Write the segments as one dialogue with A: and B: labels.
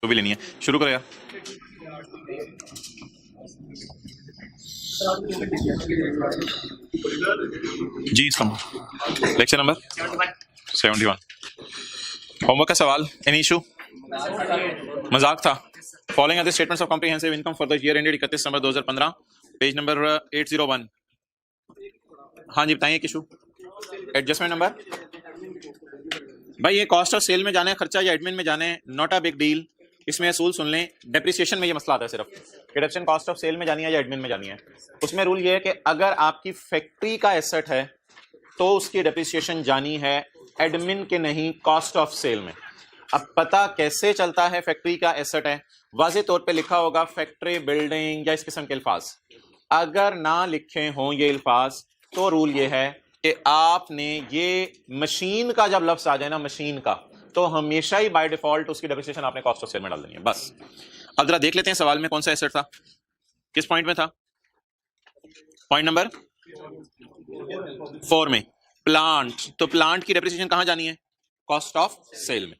A: तो भी लेनी है। शुरू करो यार। जी लेक्चर नंबर 71 होमवर्क का सवाल। Any issue? मजाक था। Following are the statements of comprehensive income for the year ended 31 December 2015, page number 801। हाँ जी बताइए इशू। एडजस्टमेंट नंबर भाई ये कॉस्ट ऑफ सेल में जाना है खर्चा या एडमिन में जाना है, नॉट अ बिग डील। इसमें असूल सुन लें, डेप्रिसिएशन में ये मसला आता है सिर्फ डिडक्शन कॉस्ट ऑफ सेल में जानी है या एडमिन में जानी है। उसमें रूल ये है कि अगर आपकी फैक्ट्री का एसेट है तो उसकी डेप्रिसिएशन जानी है एडमिन के नहीं, कॉस्ट ऑफ सेल में। अब पता कैसे चलता है फैक्ट्री का एसेट है? वाज़ेह तौर पे लिखा होगा फैक्ट्री बिल्डिंग या इस किस्म के अल्फाज। अगर ना लिखे हों ये अल्फाज तो रूल ये है कि आपने ये मशीन का जब लफ्ज आ जाए ना मशीन का, तो हमेशा ही बाय डिफॉल्ट उसकी डेप्रिसिएशन आपने कॉस्ट ऑफ सेल में डाल देनी है बस। अब जरा देख लेते हैं सवाल में कौन सा एसेट था, किस पॉइंट में था। पॉइंट नंबर 4 में प्लांट। तो प्लांट की डेप्रिसिएशन कहां जानी है? कॉस्ट ऑफ सेल में।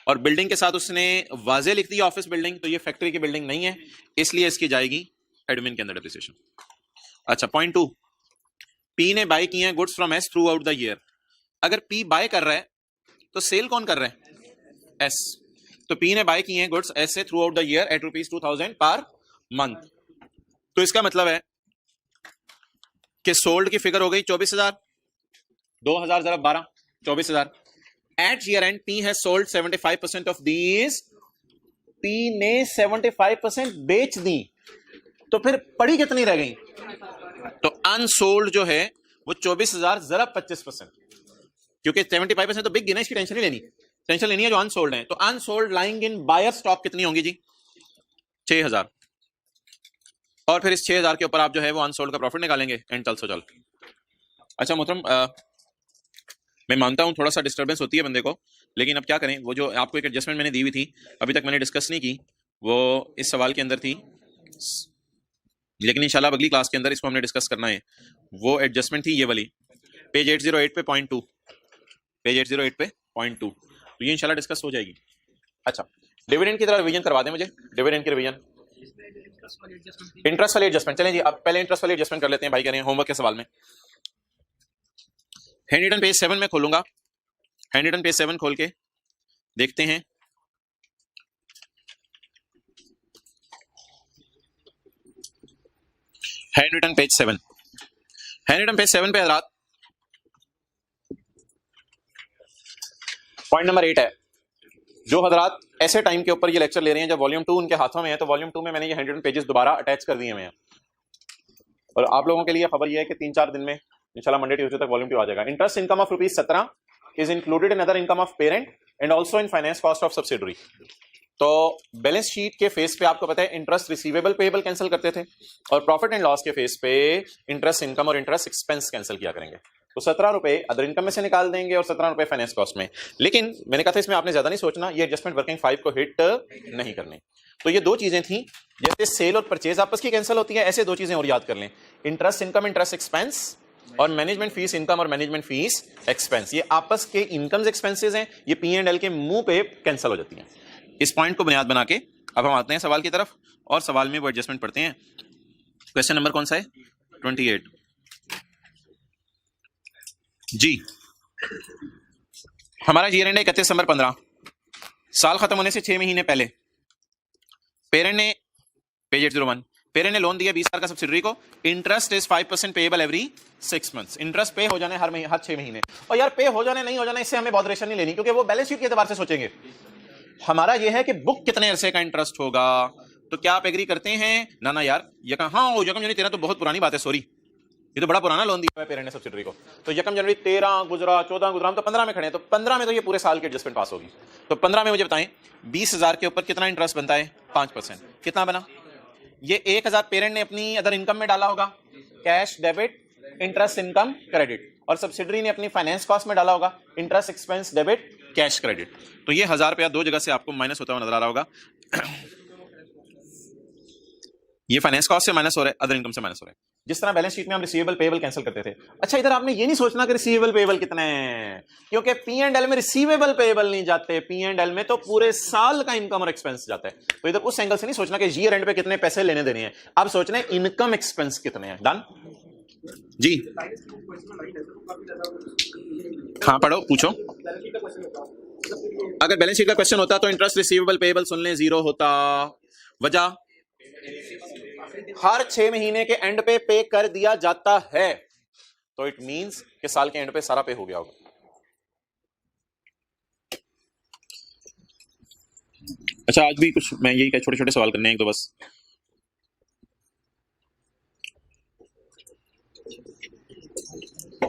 A: और बिल्डिंग के साथ उसने वाज़ेह लिख दी ऑफिस बिल्डिंग, तो ये फैक्ट्री की बिल्डिंग नहीं है, इसलिए इसकी जाएगी एडमिन के अंदर डेप्रिसिएशन। अच्छा पॉइंट 2, पी ने बाय किए हैं goods from S through out the year. अगर पी बाय कर रहा है तो सेल कौन कर रहा है? एस। तो पी ने बाय किए हैं गुड्स एस से throughout the year at ₹2000 per month. तो इसका मतलब है कि सोल्ड की फिगर हो गई 24,000, 2000 जरा 12, 24,000। At year end P has sold 75% of these. P ने 75% बेच दी, तो फिर पड़ी कितनी रह गई? तो अनसोल्ड जो है वो 24,000 जरा 25%, क्योंकि 75% तो बिक गई ना, इसकी टेंशन नहीं लेनी। टेंशन लेनी है जो अनसोल्ड है। तो unsold lying in buyer stock कितनी होंगी जी? 6,000। और फिर इस 6,000 के ऊपर आप जो है वो अनसोल्ड का प्रॉफिट निकालेंगे एंड चल सो चल। अच्छा मोहतरम, मैं मानता हूं थोड़ा सा डिस्टर्बेंस होती है बंदे को, लेकिन अब क्या करें, वो जो आपको एक एडजस्टमेंट मैंने दी हुई थी अभी तक मैंने डिस्कस नहीं की, वो इस सवाल के अंदर थी, लेकिन इंशाल्लाह अगली क्लास के अंदर इसको हमने डिस्कस करना है। वो एडजस्टमेंट थी ये वाली, पेज 808 पे .2, पेज 808 पे .2। तो ये इंशाल्लाह डिस्कस हो जाएगी। अच्छा डिविडेंड की तरह रिवीजन करवा दें मुझे, डिविडेंड की रिवीजन। इंटरेस्ट वाली एडजस्टमेंट चलें जी, अब पहले इंटरेस्ट वाली एडजस्टमेंट कर लेते हैं भाई, कह रहे हैं होमवर्क के सवाल में। हैंड पेज 7 में खोलूंगा, हैंड पेज 7 खोल के देखते हैं। हैंड पेज 7, हैंड पेज 7 पे हजरात पॉइंट नंबर 8 है। जो हजरात ऐसे टाइम के ऊपर ये लेक्चर ले रहे हैं जब वॉल्यूम 2 उनके हाथों में है, तो वॉल्यूम 2 में मैंने ये 100 पेजेस दोबारा अटैच कर दिए हुए हैं। और आप लोगों के लिए खबर ये है कि 3-4 दिन में इंशाल्लाह मंडे ट्यूसडे तक वॉल्यूम 2 आ जाएगा। Interest income of ₹17 is included in other income of parent and also in finance cost of subsidiary. तो बैलेंस शीट के फेस पे आपको पता है इंटरेस्ट रिसीवेबल पेएबल कैंसिल करते थे, और प्रॉफिट एंड लॉस के फेस पे इंटरेस्ट इनकम और इंटरेस्ट एक्सपेंस कैंसिल किया करेंगे। तो 17 रुपए अदर इनकम में से निकाल देंगे और 17 रुपए फाइनेंस कॉस्ट में। लेकिन मैंने कहा था इसमें आपने ज्यादा नहीं सोचना, ये एडजस्टमेंट वर्किंग 5 को हिट नहीं करनी। तो ये दो चीजें थी, जैसे सेल और परचेज आपस की कैंसिल होती है, ऐसे दो चीजें और याद कर लें, इंटरेस्ट इनकम इंटरेस्ट एक्सपेंस और मैनेजमेंट फीस इनकम और मैनेजमेंट फीस एक्सपेंस। ये आपस के इनकम्स एक्सपेंसेस हैं, ये P&L के मुंह पे कैंसिल हो जाती हैं। इस पॉइंट को बुनियाद बना के अब हम आते हैं सवाल की तरफ, और सवाल में वो एडजस्टमेंट पढ़ते हैं। क्वेश्चन नंबर कौन सा है? 28 जी। हमारा ईयर एंड है 31 दिसंबर 15, साल खत्म होने से 6 महीने पहले पेरेंट ने, पेज 801, पेरेंट ने लोन दिया 20,000 का सब्सिडरी को। Interest is 5% payable every 6 months. Interest पे हो जाने हर 6 महीने। और यार पे हो जाने नहीं हो जाने इससे हमें बॉदरेशन नहीं लेनी, क्योंकि वो बैलेंस शीट के एतबार से सोचेंगे। हमारा ये है कि बुक कितने अरसे का इंटरेस्ट होगा। तो क्या आप एग्री करते हैं? ना ना यार, यकम, हाँ यकम जनवरी 13 तो बहुत पुरानी बात है, सॉरी, ये तो बड़ा पुराना लोन दिया है पेरेंट ने सब्सिडरी को। तो यकम जनवरी 13 गुजरा, 14 गुजरा, हम तो 15 में खड़े हैं, तो 15 में तो ये पूरे साल की एडजस्टमेंट पास होगी। तो 15 में मुझे बताएं 20,000 के ऊपर कितना इंटरेस्ट बनता है? 5%। कितना बना? ये 1,000 पेरेंट ने अपनी अदर इनकम में डाला होगा, cash debit interest income credit, और सब्सिडरी ने अपनी फाइनेंस कॉस्ट में डाला होगा, interest expense debit cash credit. तो ये 1,000 रुपया दो जगह से आपको माइनस होता हुआ नजर आ रहा होगा। ये फाइनेंस कॉस्ट से माइनस हो रहा है, अदर इनकम से माइनस हो रहा है। जिस तरह बैलेंस शीट में हम रिसीवेबल पेएबल कैंसिल करते थे। अच्छा, इधर आपने ये नहीं सोचना कि रिसीवेबल पेएबल कितने हैं, क्योंकि P&L में रिसीवेबल पेएबल नहीं जाते, P&L में तो पूरे साल का इनकम और एक्सपेंस जाता है। तो इधर उस एंगल से नहीं सोचना कि ईयर एंड पे कितने पैसे लेने देने हैं, आप सोच रहे हैं इनकम एक्सपेंस कितने हैं। डन जी, हाँ पढ़ो पूछो। अगर बैलेंस शीट का क्वेश्चन होता तो इंटरेस्ट रिसीवेबल पेएबल सुन लें, जीरो होता। वजह हर 6 महीने के एंड पे कर दिया जाता है, तो इट मींस कि साल के एंड पे सारा पे हो गया होगा। अच्छा, आज भी कुछ मैं यही छोटे छोटे सवाल करने हैं तो बस।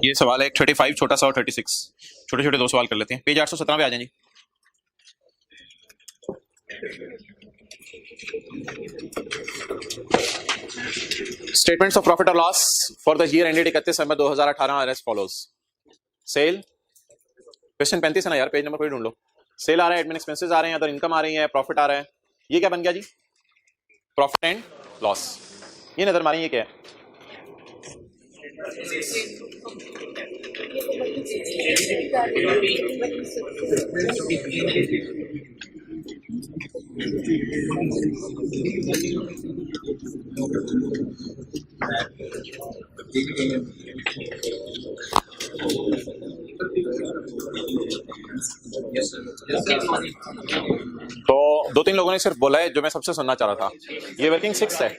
A: ये सवाल है 35 छोटा सा और 36, छोटे छोटे 2 सवाल कर लेते हैं। पेज 817 पे आ जाएंगे। स्टेटमेंट्स ऑफ प्रॉफिट और loss for the year ended 31 December 2018 are as follows. Sale, question 35 है ना यार, पेज नंबर कोई ढूंढ लो। सेल आ रहा है, एडमिन एक्सपेंसेस आ रहे हैं, अदर इनकम आ रही है, प्रॉफिट आ रहा है। ये क्या बन गया जी? Profit and loss. ये नजर मारिए, ये क्या है? तो 2-3 लोगों ने सिर्फ बोला है जो मैं सबसे सुनना चाह रहा था। ये वर्किंग 6 है,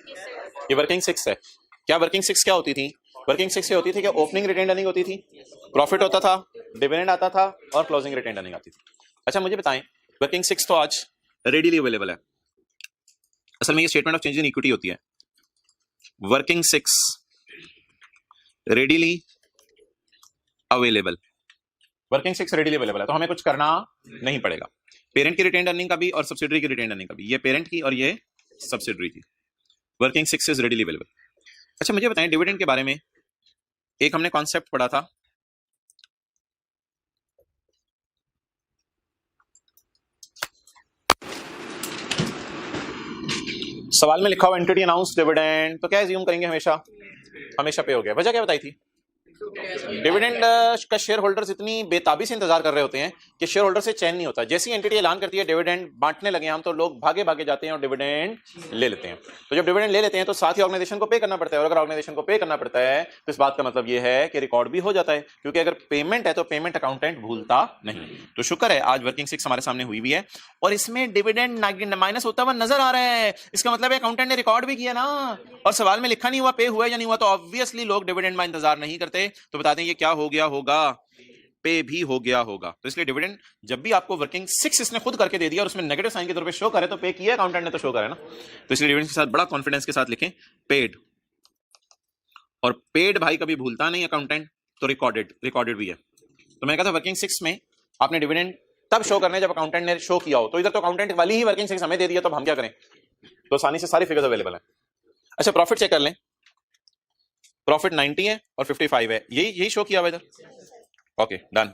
A: ये वर्किंग 6 है। क्या वर्किंग 6 क्या होती थी? वर्किंग 6 ये होती थी कि ओपनिंग रिटेन अर्निंग होती थी, प्रॉफिट होता था, डिविडेंड आता था और क्लोजिंग रिटेन अर्निंग आती थी। अच्छा मुझे बताएं, वर्किंग 6 तो आज रेडीली अवेलेबल है। असल में ये statement of change in equity होती है। Working 6 readily available, working 6 readily available है, तो हमें कुछ करना नहीं पड़ेगा। पेरेंट की रिटेन अर्निंग का भी और सब्सिडरी की रिटेन अर्निंग का भी, ये पेरेंट की और ये सब्सिडरी की। Working 6 is readily available. अच्छा मुझे बताएं, डिविडेंड के बारे में एक हमने कॉन्सेप्ट पढ़ा था, सवाल में लिखा हुआ एंटिटी अनाउंस डिविडेंड, तो क्या एज्यूम करेंगे? हमेशा पे हो गया। वजह क्या बताई थी? डिविडेंड का शेयर होल्डर्स इतनी बेताबी से इंतजार कर रहे होते हैं कि शेयर होल्डर से चैन नहीं होता। जैसी एंटिटी ऐलान करती है डिविडेंड बांटने लगे हम, तो लोग भागे भागे जाते हैं और डिविडेंड ले लेते हैं। तो जब डिविडेंड ले लेते हैं तो साथ ही ऑर्गेनाइजेशन को पे करना पड़ता है, और अगर ऑर्गेनाइजेशन को पे करना पड़ता है तो इस बात का मतलब यह है कि रिकॉर्ड भी हो जाता है, क्योंकि अगर पेमेंट है तो पेमेंट अकाउंटेंट भूलता नहीं। तो शुक्र है आज वर्किंग 6 हमारे सामने हुई भी है और इसमें डिविडेंड माइनस होता हुआ नजर आ रहा है। इसका मतलब है अकाउंटेंट ने रिकॉर्ड भी किया ना, और सवाल में लिखा नहीं हुआ पे हुआ या नहीं हुआ, तो ऑब्वियसली लोग डिविडेंड में इंतजार नहीं करते। तो बता दें ये क्या हो गया होगा? पे भी हो गया होगा। तो इसलिए डिविडेंड जब भी आपको वर्किंग 6 इसने खुद करके दे दिया और उसमें नेगेटिव साइन के तौर पे शो करे तो पे किया अकाउंटेंट ने, तो शो करे ना। तो इसलिए डिविडेंड के साथ बड़ा कॉन्फिडेंस के साथ लिखें पेड, और पेड भाई कभी भूलता नहीं अकाउंटेंट, तो रिकॉर्डेड भी है। तो मैंने कहा था वर्किंग 6 में आपने डिविडेंड तब शो करने जब अकाउंटेंट ने शो किया हो। तो इधर तो अकाउंटेंट वाली ही वर्किंग 6 हमें दे दिया, तो हम क्या करें? तो आसानी से सारी फिगर्स अवेलेबल है। अच्छा प्रॉफिट चेक कर लें, प्रॉफिट 90 है और 55 है, यही शो किया हुआ इधर। Okay done.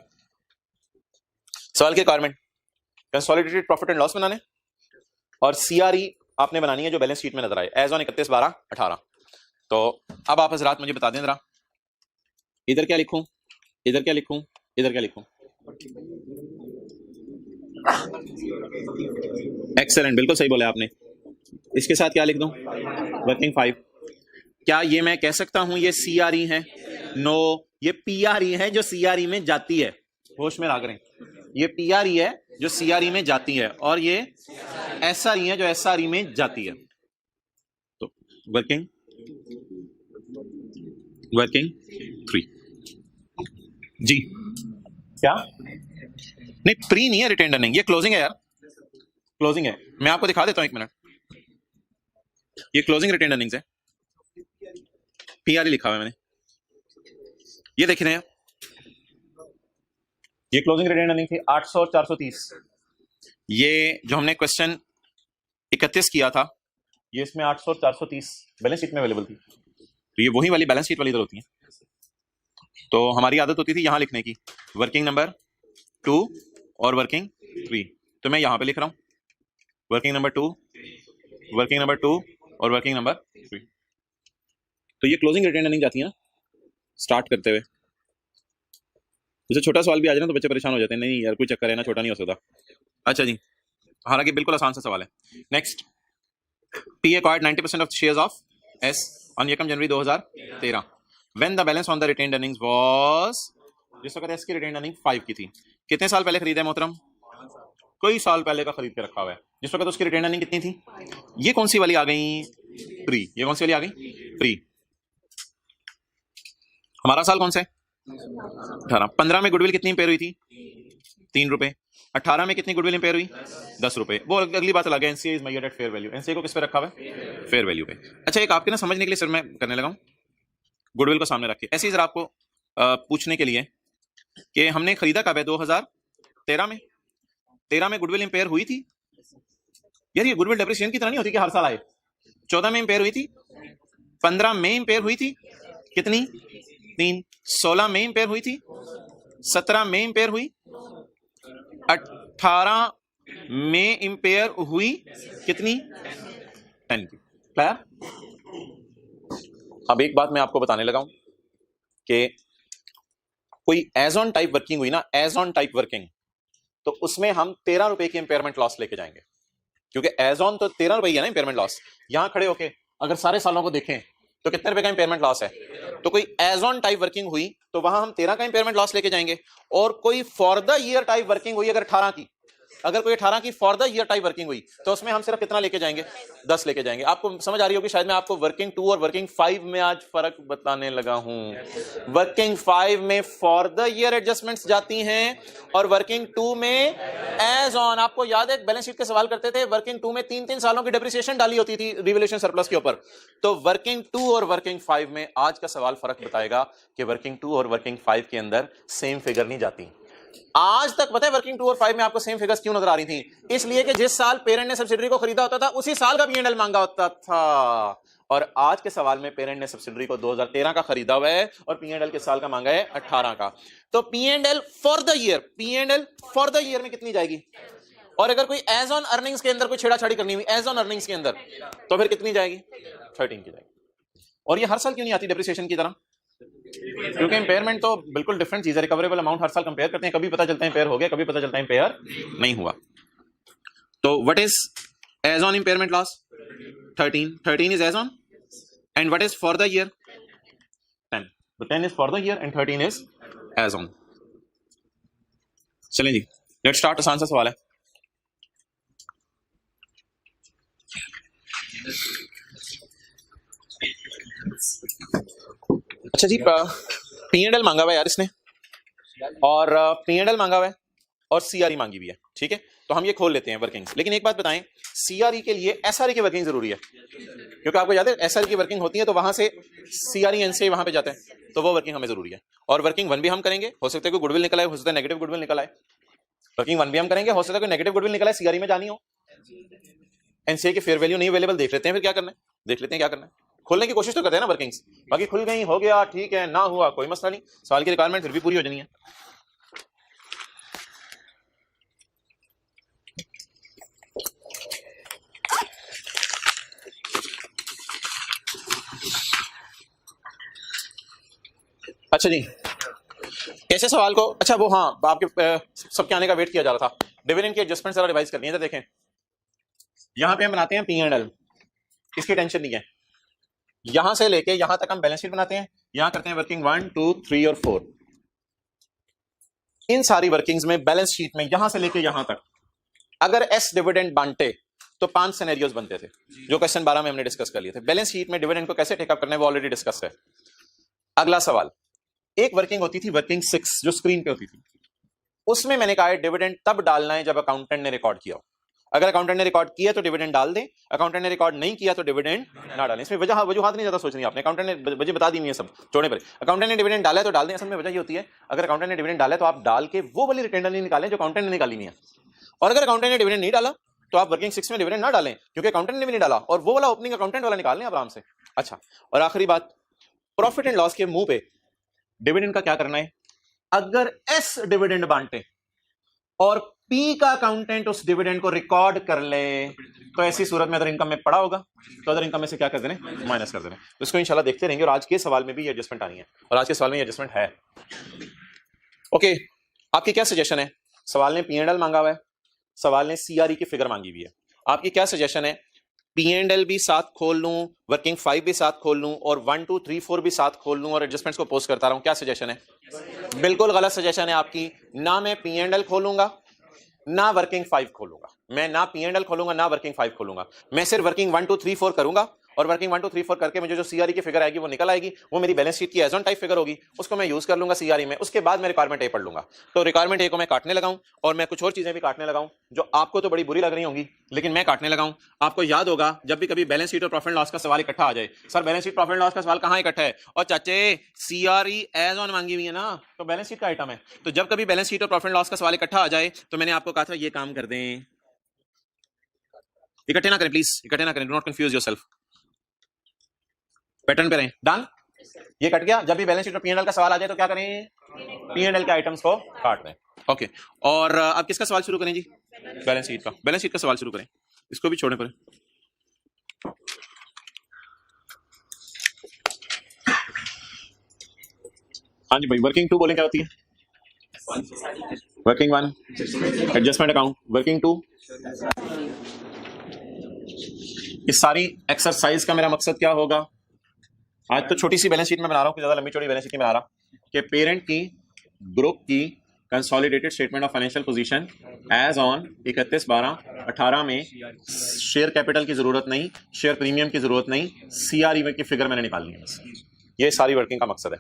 A: सवाल की requirement, consolidated profit and loss बनाने और सीआरई आपने बनानी है जो बैलेंस शीट में नजर आए एज ऑन 31/12/18। तो अब आप हजरात मुझे बता दें जरा, इधर क्या लिखूं, इधर क्या लिखूं, इधर क्या लिखूं? एक्सेलेंट, बिल्कुल सही बोला आपने। इसके साथ क्या लिख दूं? वर्किंग 5। क्या ये मैं कह सकता हूं ये सीआरई है? नो, ये पीआरई है जो सीआरई में जाती है। होश में रहा करें, ये पीआरई है जो सीआरई में जाती है और ये एसआरई है जो एसआरई में जाती है। तो वर्किंग 3 जी, क्या नहीं प्री नहीं है रिटेन अर्निंग, ये क्लोजिंग है यार, क्लोजिंग है। मैं आपको दिखा देता हूं 1 मिनट, ये क्लोजिंग रिटेन अर्निंग्स है, पीआरई लिखा हुआ है मैंने, ये देख रहे हैं, ये क्लोजिंग रिटेन अर्निंग थी 800 और 430। ये जो हमने क्वेश्चन 31 किया था, ये इसमें 800 और 430 बैलेंस शीट में अवेलेबल थी। तो ये वही वाली बैलेंस शीट वाली इधर होती है। तो हमारी आदत होती थी यहां लिखने की, वर्किंग नंबर 2 और वर्किंग 3। तो मैं यहां पे लिख रहा हूं वर्किंग नंबर 2, वर्किंग नंबर 2 और वर्किंग नंबर 3। तो ये क्लोजिंग रिटेन अर्निंग जाती है ना स्टार्ट करते हुए। जैसे छोटा सवाल भी आ जाए ना तो बच्चे परेशान हो जाते हैं, नहीं यार कोई चक्कर है ना, छोटा नहीं हो सकता। अच्छा जी, हालांकि बिल्कुल आसान सा सवाल है। Next, P acquired 90% of shares of S on 1 January 2013 when the balance on the retained earnings was, जिस वक्त S की retained earning 5 की थी। कितने साल पहले खरीदा है मोहतरम? कई साल पहले का खरीद के रखा हुआ है, जिस वक्त उसकी retained earning कितनी थी? ये कौन सी वाली आ गई? प्री। ये कौन सी वाली आ गई? प्री। हमारा साल कौन सा है? 18। 15 में गुडविल कितनी इंपेयर हुई थी? 3 रुपए। 18 में कितनी गुडविल इंपेयर हुई? 10 रुपए। वो अगली बात अलग है, NCA is measured at fair value. NCA को किस पे रखा हुआ है? फेयर वैल्यू पे। अच्छा, एक आपके ना समझने के लिए सर मैं करने लगा हूं, गुडविल को सामने रख के ऐसे ही जरा आपको पूछने के लिए कि हमने खरीदा कब है? 2013 में। 13 में गुडविल इंपेयर हुई थी यार। ये गुडविल डेप्रिसिएशन की तरह नहीं होती कि हर साल आए। 14 में इंपेयर हुई थी, 15 में इंपेयर हुई थी, कितनी? 3। 16 में इंपेयर हुई थी, 17 में इंपेयर हुई, 18 में इंपेयर हुई, कितनी? 10 की। क्लियर? अब एक बात मैं आपको बताने लगा हूं कि कोई एज ऑन टाइप वर्किंग हुई ना, एज ऑन टाइप वर्किंग, तो उसमें हम 13 रुपए की इंपेयरमेंट लॉस लेके जाएंगे, क्योंकि एज ऑन तो 13 रुपए है ना इंपेयरमेंट लॉस। यहां खड़े होके अगर सारे सालों को देखें तो कितने रुपए का इंपेयरमेंट लॉस है? तो कोई एज ऑन टाइप वर्किंग हुई तो वहां हम 13 का इंपेयरमेंट लॉस लेके जाएंगे, और कोई for the year type working हुई अगर 18 की, अगर कोई 18 की for the year type working हुई तो उसमें हम सिर्फ कितना लेके जाएंगे? 10 लेके जाएंगे। आपको समझ आ रही होगी शायद। मैं आपको वर्किंग 2 और वर्किंग 5 में आज फर्क बताने लगा हूं। वर्किंग 5 में फॉर द ईयर एडजस्टमेंट्स जाती हैं और वर्किंग 2 में एज ऑन। आपको याद है बैलेंस शीट के सवाल करते थे, वर्किंग 2 में 3-3 सालों की डेप्रिसिएशन डाली होती थी रिवैल्यूएशन सरप्लस के ऊपर। तो वर्किंग 2 और वर्किंग 5 में आज का सवाल फर्क बताएगा कि वर्किंग 2 और वर्किंग 5 के अंदर सेम फिगर नहीं जाती। आज तक पता है वर्किंग 2 और 5 में आपको सेम फिगर्स क्यों नजर आ रही थी? इसलिए कि जिस साल पेरेंट ने सब्सिडरी को खरीदा होता था उसी साल का P&L मांगा होता था, और आज के सवाल में पेरेंट ने सब्सिडरी को 2013 का खरीदा हुआ है और P&L के साल का मांगा है 18 का। तो P&L for the year, P&L for the year में कितनी जाएगी? और अगर कोई एज ऑन अर्निंग्स के अंदर कोई छेड़ाछाड़ी करनी हुई एज ऑन अर्निंग्स के अंदर, तो फिर कितनी जाएगी? 13 की जाएगी। और ये हर साल क्यों नहीं आती डेप्रिसिएशन की तरह? क्योंकि इंपेयरमेंट तो बिल्कुल डिफरेंट चीज है। रिकवरेबल अमाउंट हर साल कंपेयर करते हैं, कभी पता चलता है इंपेयर हो गया, कभी पता चलता है इंपेयर नहीं हुआ। तो what is as on impairment loss? 13 is as on, and what is for the year? 10। तो 10 is for the year and 13 is as on. चलें जी, लेट्स स्टार्ट। आसान सा सवाल है। अच्छा जी, P&L मांगा हुआ है यार इसने, और P&L मांगा हुआ है और CRE मांगी भी है, ठीक है? तो हम ये खोल लेते हैं वर्किंग्स। लेकिन एक बात बताएं, CRE के लिए SRE की वर्किंग जरूरी है, क्योंकि आपको याद है SRE की वर्किंग होती है तो वहां से CRE NCA वहां पे जाते हैं, तो वो वर्किंग हमें जरूरी है। और वर्किंग 1 भी हम करेंगे, हो सकता है कोई गुडविल निकल आए, हो सकता है नेगेटिव गुडविल निकल आए। वर्किंग 1 भी हम करेंगे, हो सकता है कोई नेगेटिव गुडविल निकल आए, CRE में जानी हो, NCA की फेयर वैल्यू नहीं अवेलेबल, देख लेते हैं फिर क्या करना है, देख लेते हैं क्या करना है। खोलने की कोशिश तो करते हैं ना वर्किंग्स। बाकी खुल गई, हो गया, ठीक है, ना हुआ कोई मसला नहीं, सवाल की रिक्वायरमेंट फिर भी पूरी हो जानी है। अच्छा जी, कैसे सवाल को, अच्छा वो हाँ, आपके सबके आने का वेट किया जा रहा था। डिविडेंड की एडजस्टमेंट जरा रिवाइज करनी है। तो देखें, यहां पे हम बनाते हैं P&L, इसकी टेंशन नहीं है। यहां से लेके यहां तक हम बैलेंस शीट बनाते हैं, यहां करते हैं वर्किंग 1, 2, 3 और 4। इन सारी वर्किंग्स में बैलेंस शीट में यहां से लेके यहां तक अगर S डिविडेंड बांटे तो 5 सिनेरियोस बनते थे, जो क्वेश्चन 12 में हमने डिस्कस कर लिए थे। बैलेंस शीट में डिविडेंड को कैसे टेकअप करना है वो ऑलरेडी डिस्कस है। अगला सवाल, एक वर्किंग होती थी वर्किंग 6 जो स्क्रीन पे होती थी, उसमें मैंने कहा डिविडेंड तब डालना है जब अकाउंटेंट ने रिकॉर्ड किया। अगर अकाउंटेंट ने रिकॉर्ड किया तो डिविडेंड डाल दें, अकाउंटेंट ने रिकॉर्ड नहीं किया तो डिविडेंड ना डालें। इसमें वजूहात नहीं ज्यादा सोचनी आपने, अकाउंटेंट ने वजह बता दी है सब छोड़ने पर। अकाउंटेंट ने डिविडेंड डाला है तो डाल दें। असल में वजह ये होती है, अगर अकाउंटेंट ने डिविडेंड डाला है तो आप डाल के वो वाली रिटर्न नहीं निकालें जो अकाउंटेंट ने निकाली नहीं है, और अगर अकाउंटेंट ने डिविडेंड नहीं डाला तो आप वर्किंग 6 में डिविडेंड ना डालें, क्योंकि अकाउंटेंट ने भी नहीं डाला, और वो वाला ओपनिंग अकाउंटेंट वाला निकाल लें आराम से। अच्छा, और आखिरी बात, प्रॉफिट एंड लॉस के मुंह पे डिविडेंड का क्या करना है। अगर S डिविडेंड बांटे और पी का अकाउंटेंट उस डिविडेंड को रिकॉर्ड कर ले, तो ऐसी सूरत में अदर इनकम में पड़ा होगा, तो अदर इनकम में से क्या कर देने, माइनस कर देने। तो इसको इंशाल्लाह देखते रहेंगे, और आज के सवाल में भी ये एडजस्टमेंट आनी है, और आज के सवाल में ये एडजस्टमेंट है। ओके, आपकी क्या सजेशन है? सवाल ने P&L मांगा हुआ है, सवाल ने CRE की फिगर मांगी हुई है, आपकी क्या सजेशन है? P&L भी साथ खोल लूं, वर्किंग 5 भी साथ खोल लूं, और 1 2 3 4 भी साथ खोल लूं, और एडजस्टमेंट्स को पोस्ट करता रहूं? क्या सजेशन है? बिल्कुल गलत सजेशन है आपकी। ना मैं P&L खोलूंगा, ना वर्किंग 5 खोलूंगा, मैं ना P&L खोलूंगा, ना वर्किंग 5 खोलूंगा, मैं सिर्फ वर्किंग 1 2 3 4 करूंगा, और वर्किंग 1 2 3 4 करके मुझे जो CRE की फिगर आएगी वो निकल आएगी, वो मेरी बैलेंस शीट की एज ऑन टाइप फिगर होगी, उसको मैं यूज कर लूंगा CRE में। उसके बाद मैं रिक्वायरमेंट ए पढ़ लूंगा। तो रिक्वायरमेंट ए को मैं काटने लगाऊं, और मैं कुछ और चीजें भी काटने लगाऊं जो आपको तो बड़ी बुरी लग रही होंगी, लेकिन मैं काटने लगाऊं। आपको याद होगा जब भी कभी बैलेंस शीट और प्रॉफिट एंड लॉस का सवाल इकट्ठा आ जाए, sir balance sheet profit and loss का सवाल कहां इकट्ठा है, और चाचे CRE एज ऑन मांगी हुई है ना, तो बैलेंस शीट का आइटम है। तो जब कभी बैलेंस शीट और प्रॉफिट एंड लॉस का सवाल इकट्ठा आ जाए, तो मैंने आपको कहा था ये काम कर दें, इकट्ठे ना करें प्लीज, इकट्ठे ना करें, do not confuse yourself, pattern पे रहें। डन, ये कट गया। जब भी बैलेंस शीट और P&L का सवाल आ जाए तो क्या करें, P&L के आइटम्स को काट दें। ओके, और अब किसका सवाल शुरू करें जी? बैलेंस शीट का, बैलेंस शीट का सवाल शुरू करें, इसको भी छोड़ने पड़े। हाँ जी भाई, वर्किंग 2 बोलें क्या होती है? Working 1 adjustment account, working 2। इस सारी एक्सरसाइज का मेरा मकसद क्या होगा? आज तो छोटी सी बैलेंस शीट में बना रहा हूँ, ज्यादा लंबी चौड़ी बैलेंस शीट में बना रहा कि पेरेंट की ग्रुप की consolidated statement of financial position as on 31/12/18 में शेयर कैपिटल की जरूरत नहीं, शेयर प्रीमियम की जरूरत नहीं, CRE की फिगर मैंने निकालनी है बस। ये सारी वर्किंग का मकसद है।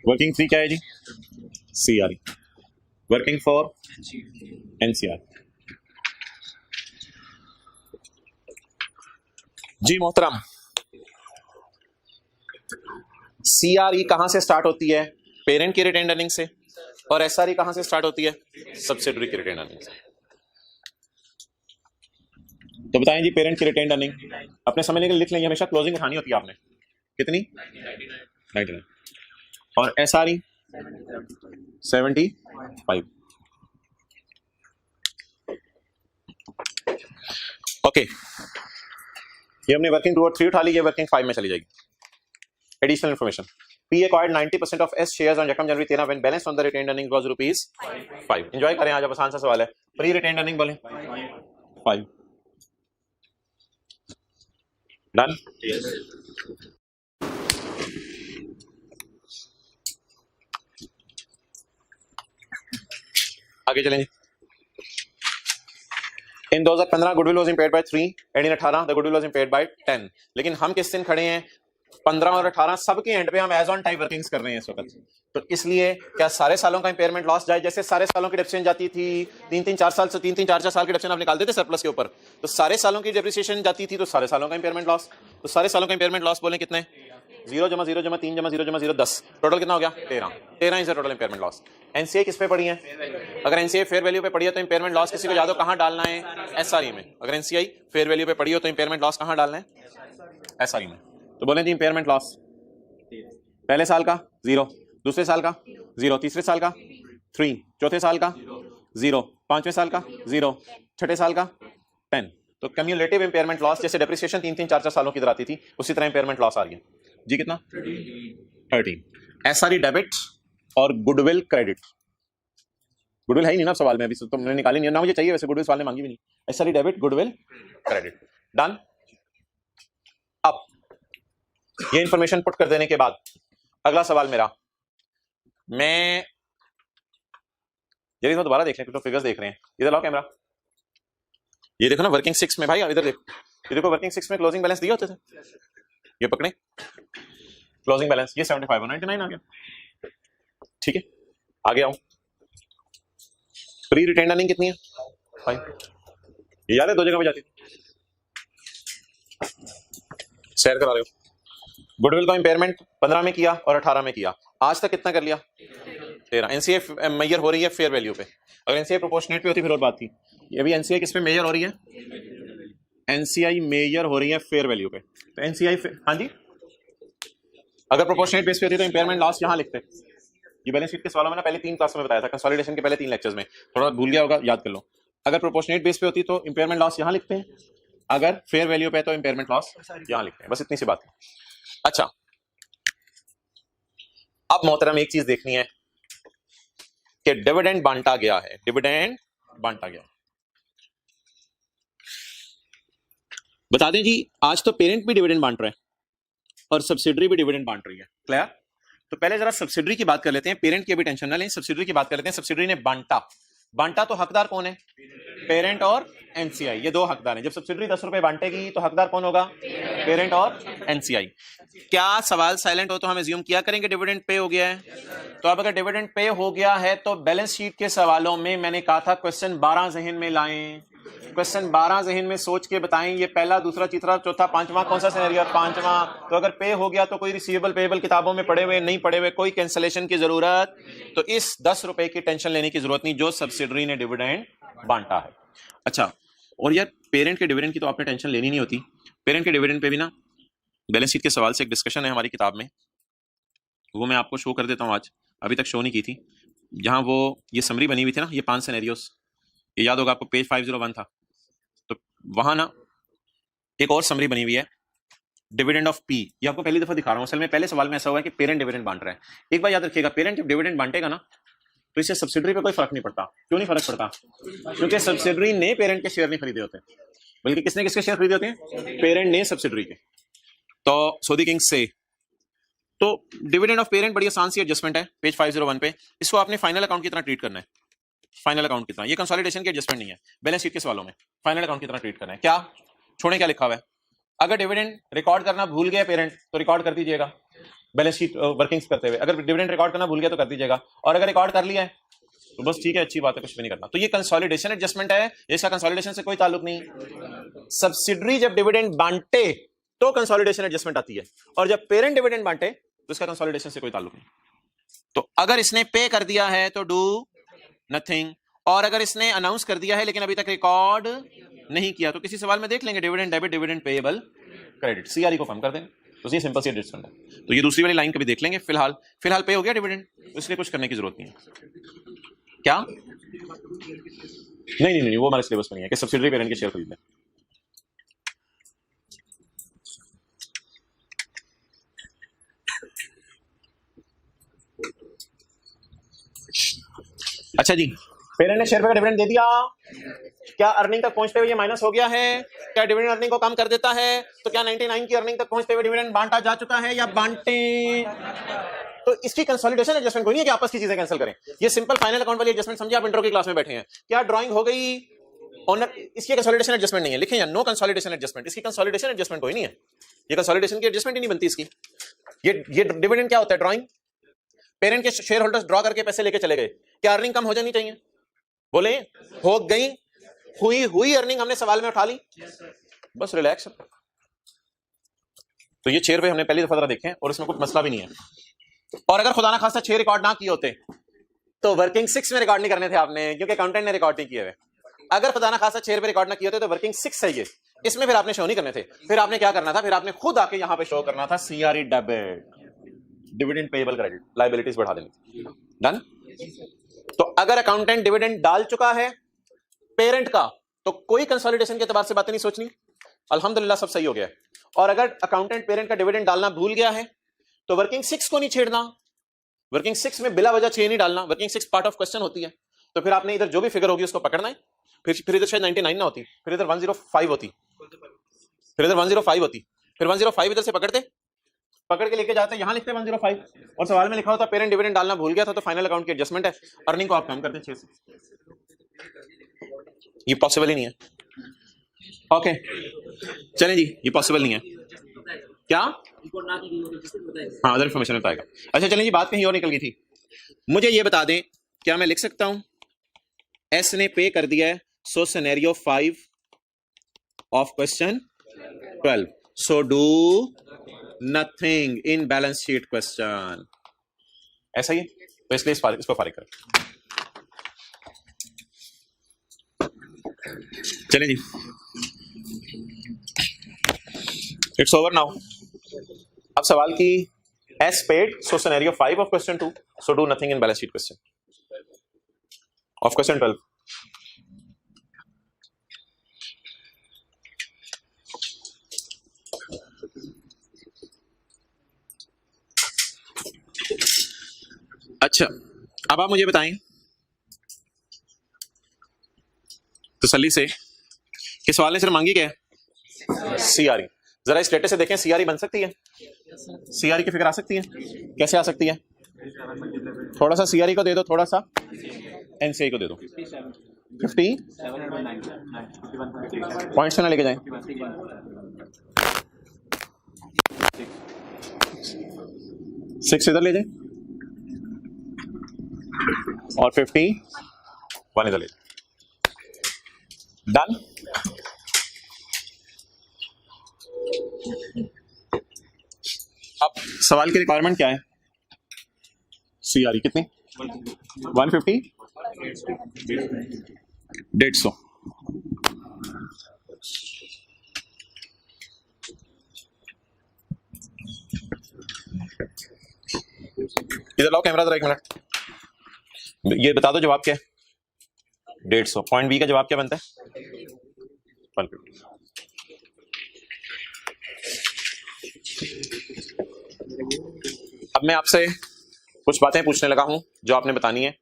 A: वर्किंग 3 क्या है जी? CRE। Working 4 NCR। जी मोहतरम, CRE कहां से स्टार्ट होती है? पेरेंट की रिटेन्ड अर्निंग से, और SRE कहां से स्टार्ट होती है? सब्सिडियरी की रिटेन्ड अर्निंग से। तो बताएं जी, पेरेंट की रिटेन्ड अर्निंग अपने समझने के लिए लिख लेंगे, हमेशा क्लोजिंग उठानी होती है आपने, कितनी? 99। और SRE 75। ओके, ये हमने वर्किंग 2 और 3 उठा ली, ये वर्किंग 5 में चली जाएगी। Additional information, P acquired 90% of S shares on Yakam January 13 when balance on the retained earnings was ₹5। Enjoy करें, आज आसान सा सवाल है। प्री रिटेन्ड अर्निंग बोले 5। डन। आगे चलेंगे। इन 2015 goodwill was impaired by 3 and in 18 the goodwill was impaired by 10। लेकिन हम किस दिन खड़े हैं? 15 और 18 सबके एंड पे हम एज ऑन टाइप वर्किंग्स कर रहे हैं इस वक्त। तो इसलिए क्या सारे सालों का इंपेयरमेंट लॉस जाए? जैसे सारे सालों की डेप्रिसिएशन जाती थी 3-3 4 साल से 3-3 4-4 साल की डेप्रिसिएशन आप निकालते थे सरप्लस के ऊपर, तो सारे सालों की डेप्रिसिएशन जाती थी, तो सारे सालों का इंपेयरमेंट लॉस। तो सारे सालों का इंपेयरमेंट लॉस बोले कितने? 0 + 0 + 3 + 0 + 0 10। टोटल कितना हो गया? 13 is total impairment loss. NCA किस पे पड़ी है? अगर NCA फेयर वैल्यू पे पड़ी है तो इंपेयरमेंट लॉस किसी को याद हो कहां डालना है? SRE में। अगर NCI फेयर वैल्यू पे पड़ी हो तो इंपेयरमेंट लॉस कहां डालना है? SRE में। तो बोले जी इंपेयरमेंट लॉस पहले साल का 0, दूसरे साल का 0, तीसरे साल का 3, चौथे साल का 0, पांचवें साल का 0, छठे साल का 10। तो कम्युलेटिव इंपेयरमेंट लॉस, जैसे डेप्रिसिएशन 3-3 4-4 सालों की आती थी, उसी तरह इंपेयरमेंट लॉस आ रही है जी। कितना? 13। SRE डेबिट और गुडविल क्रेडिट। गुडविल है ही नहीं ना सवाल में, अभी तो मैंने निकाली नहीं ना, मुझे चाहिए वैसे, गुडविल सवाल ने मांगी भी नहीं। SRE debit, goodwill credit. Done. अब ये इंफॉर्मेशन पुट कर देने के बाद अगला सवाल मेरा, मैं ये दोबारा देख रहे हैं, तो फिगर्स देख रहे हैं, इधर लाओ कैमरा, ये देखो ना वर्किंग 6 में भाई, इधर देखो, ये देखो वर्किंग 6 में क्लोजिंग बैलेंस दिए होते थे, ये पकड़े क्लोजिंग बैलेंस, ये 75 और 99 आ गया। ठीक है, आगे आऊं। प्री रिटेन्ड अर्निंग कितनी है भाई? ये याद है, 2 जगह पे जाती शेयर करा रहे हो। गुडविल का इंपेयरमेंट 15 में किया और 18 में किया, आज तक कितना कर लिया? 13। NCA मेजर हो रही है फेयर वैल्यू पे, अगर NCA प्रोपोर्शनेट पे होती फिर और बात थी। ये भी NCA किस पे मेजर हो रही है? NCI मेजर हो रही है फेयर वैल्यू पे। तो NCI हाँ जी, अगर प्रोपोर्शनेट बेस पे होती तो इंपेयरमेंट लॉस यहां लिखते, ये बैलेंस शीट के सवालों में ना पहले 3 क्लास में बताया था, कंसोलिडेशन के पहले 3 लेक्चर्स में, थोड़ा भूल गया होगा, याद कर लो। अगर प्रोपोर्शनेट बेस पे होती तो इंपेयरमेंट लॉस यहाँ लिखते हैं, अगर फेयर वैल्यू पे तो इंपेयरमेंट लॉस यहाँ लिखते हैं, बस इतनी सी बात है। अच्छा, अब मोहतरम एक चीज देखनी है कि डिविडेंड बांटा गया है, डिविडेंड बांटा गया। बता दें जी, आज तो पेरेंट भी डिविडेंड बांट रहा है और सब्सिडरी भी डिविडेंड बांट रही है। क्लियर? तो पहले जरा सब्सिडरी की बात कर लेते हैं, पेरेंट की अभी टेंशन ना लें, सब्सिडरी की बात कर लेते हैं। सब्सिडरी ने बांटा तो हकदार कौन है? पेरेंट और एनसीआई, ये दो हकदार हैं। जब सब्सिडरी 10 रुपए बांटेगी तो हकदार कौन होगा? पेरेंट और एनसीआई। क्या सवाल साइलेंट हो तो हम एज्यूम किया करेंगे डिविडेंड पे हो गया है? तो अब अगर डिविडेंड पे हो गया है तो बैलेंस शीट के सवालों में मैंने कहा था क्वेश्चन 12 जहन में लाएं, क्वेश्चन 12 जहन में सोच के बताएं, ये पहला, दूसरा, तीसरा, चौथा, पांचवा कौन सा सिनेरियो? पांचवा। तो अगर पे हो गया तो कोई रिसीवेबल पेएबल किताबों में पड़े हुए, नहीं पड़े हुए, कोई कैंसलेशन की जरूरत, तो इस 10 रुपए की टेंशन लेने की जरूरत नहीं जो सब्सिडरी ने डिविडेंड बांटा है। अच्छा, और यार पेरेंट के डिविडेंड की तो आपने टेंशन लेनी नहीं होती। पेरेंट के डिविडेंड पे भी ना बैलेंस शीट के सवाल से एक डिस्कशन है हमारी किताब में, वो मैं आपको शो कर देता हूँ आज, अभी तक शो नहीं की थी। जहां वो ये समरी बनी हुई थी ना, ये 5 सिनेरियोस, ये याद होगा आपको, पेज 501 था। तो वहां ना एक और समरी बनी हुई है, डिविडेंड ऑफ पी। ये आपको पहली दफा दिखा रहा हूं। असल में पहले सवाल में ऐसा हुआ है कि पेरेंट डिविडेंड बांट रहा है। एक बार याद रखिएगा, पेरेंट जब डिविडेंड बांटेगा ना तो इससे सब्सिडरी पे कोई फर्क नहीं पड़ता। क्यों नहीं फर्क पड़ता? क्योंकि सब्सिडरी ने पेरेंट के शेयर नहीं खरीदे होते, बल्कि किसने किसके शेयर खरीदे होते हैं? पेरेंट ने सब्सिडरी के। तो सोदी किंग से तो डिविडेंड ऑफ पेरेंट बड़ी आसान सी एडजस्टमेंट है, पेज 501 पे। इसको आपने फाइनल अकाउंट की तरह ट्रीट करना है, फाइनल अकाउंट की तरह। ये कंसोलिडेशन की एडजस्टमेंट नहीं है, बैलेंस शीट के सवालों में फाइनल अकाउंट की तरह ट्रीट करना है। क्या छोड़े? क्या लिखा हुआ है? अगर डिविडेंड रिकॉर्ड करना भूल गया पेरेंट तो रिकॉर्ड कर दीजिएगा बैलेंस शीट वर्किंग्स करते हुए। अगर डिविडेंड रिकॉर्ड करना भूल गया तो कर दीजिएगा, और अगर रिकॉर्ड कर लिया है तो बस ठीक है, अच्छी बात है, कुछ भी नहीं करना। तो ये कंसोलिडेशन एडजस्टमेंट है, इसका कंसोलिडेशन से कोई ताल्लुक नहीं। सब्सिडरी जब डिविडेंड बांटे तो कंसोलिडेशन एडजस्टमेंट आती है, और जब पेरेंट डिविडेंड बांटे तो इसका कंसोलिडेशन से कोई ताल्लुक नहीं। तो अगर इसने पे कर दिया है तो डू नथिंग, और अगर इसने अनाउंस कर दिया है लेकिन अभी तक रिकॉर्ड नहीं किया तो किसी सवाल में देख लेंगे dividend debit, dividend payable, credit, CRE को कम कर दें। तो ये सिंपल सी एडजस्टमेंट है। तो ये दूसरी वाली लाइन कभी देख लेंगे। फिलहाल पे हो गया डिविडेंड, तो इसलिए कुछ करने की जरूरत नहीं है। क्या? नहीं, वो हमारे सिलेबस में नहीं है कि सब्सिडरी पेरेंट के शेयर खरीदने। अच्छा जी, पेरेंट ने शेयर पे का डिविडेंड दे दिया, क्या अर्निंग तक पहुंचते हुए ये माइनस हो गया है? क्या डिविडेंड अर्निंग को कम कर देता है? तो क्या 99 की अर्निंग तक पहुंचते हुए डिविडेंड बांटा जा चुका है या बांटे? तो इसकी कंसोलिडेशन एडजस्टमेंट कोई नहीं है कि आपस की चीजें कैंसिल करें। ये सिंपल फाइनल अकाउंट वाली एडजस्टमेंट समझिए, आप इंट्रो की क्लास में बैठे हैं, क्या ड्राइंग हो गई ऑनर, इसकी कंसोलिडेशन एडजस्टमेट नहीं है, लिखें या नो कंसोलिडेशन एडजस्टमेंट। इसकी कंसोलिडेशन एडजस्टमेंट कोई नहीं है, ये कंसोलिडेशन की एडजस्टमेंट ही नहीं बनती इसकी। ये डिविडेंड क्या होता है? ड्राइंग। पेरेंट के शेयर होल्डर्स ड्रॉ करके पैसे लेके चले गए, क्या अर्निंग कम हो जानी चाहिए? बोले हो गई, हुई अर्निंग हमने सवाल में उठा ली, बस रिलैक्स। तो ये 6 रुपए हमने पहली दफा देखे और इसमें कुछ मसला भी नहीं है। और अगर खुदा ना खास्ता 6 रिकॉर्ड ना किए होते तो वर्किंग 6 में रिकॉर्ड नहीं करने थे आपने, क्योंकि अकाउंटेंट ने रिकॉर्ड नहीं किए हुए। अगर खुदा ना खास्ता 6 रुपए रिकॉर्ड ना किए होते तो वर्किंग 6 है ये, इसमें फिर आपने शो नहीं करने थे। फिर आपने क्या करना था? फिर आपने खुद आके यहां पे शो करना था CRE debit, dividend payable credit, liabilities बढ़ा देनी। डन? तो अगर अकाउंटेंट डिविडेंड डाल चुका है पेरेंट का तो कोई कंसोलिडेशन के एतबार से बातें नहीं सोचनी, अल्हम्दुलिल्लाह सब सही हो गया है। और अगर अकाउंटेंट पेरेंट का डिविडेंड डालना भूल गया है तो वर्किंग 6 को नहीं छेड़ना, वर्किंग 6 में बिला वजह 6 नहीं डालना। वर्किंग 6 पार्ट ऑफ क्वेश्चन होती है, तो फिर आपने इधर जो भी फिगर होगी उसको पकड़ना है। फिर इधर शायद 99 ना होती, फिर इधर 105 होती, फिर इधर 105 होती, फिर 105 इधर से पकड़ के लेके जाते, यहां लिखते 105 और सवाल में लिखा होता पेरेंट डिविडेंड डालना भूल गया था तो फाइनल अकाउंट की एडजस्टमेंट है, अर्निंग को आप कम करते हैं 6 से। ये पॉसिबल ही नहीं है। ओके चलें जी, ये पॉसिबल नहीं है। क्या? हाँ, अदर इन्फॉर्मेशन बताएगा। अच्छा चलें जी, बात कहीं और निकल गई थी। मुझे ये बता दें, क्या मैं लिख सकता हूं एस ने पे कर दिया है, so scenario 5 of question 12, so do nothing in balance sheet question, ऐसा ही है। तो इसलिए इसको फारिग करें। चलें जी, इट्स ओवर नाउ। अब सवाल की S paid, so scenario 5 of question 2, So do nothing in balance sheet question. Of question 12. अच्छा, अब आप मुझे बताएं तसल्ली से कि सवाल ने सिर्फ मांगी क्या है? सीआरई। जरा इस डेटे से देखें सीआरई बन सकती है? सीआरई की फिक्र आ सकती है? कैसे आ सकती है? थोड़ा सा सीआरई को दे दो, थोड़ा सा एनसीआई को दे दो। 50 पॉइंट्स में ना लेके जाएं। 6 इधर ले जाएं और 51 इधर ले जाएं। डन। अब सवाल की रिक्वायरमेंट क्या है? सीआरई कितनी? 150 150। इधर लाओ कैमरा जरा, 1 मिनट। ये बता दो जवाब क्या है? 150। पॉइंट बी का जवाब क्या बनता है? 150। अब मैं आपसे कुछ बातें पूछने लगा हूं जो आपने बतानी है।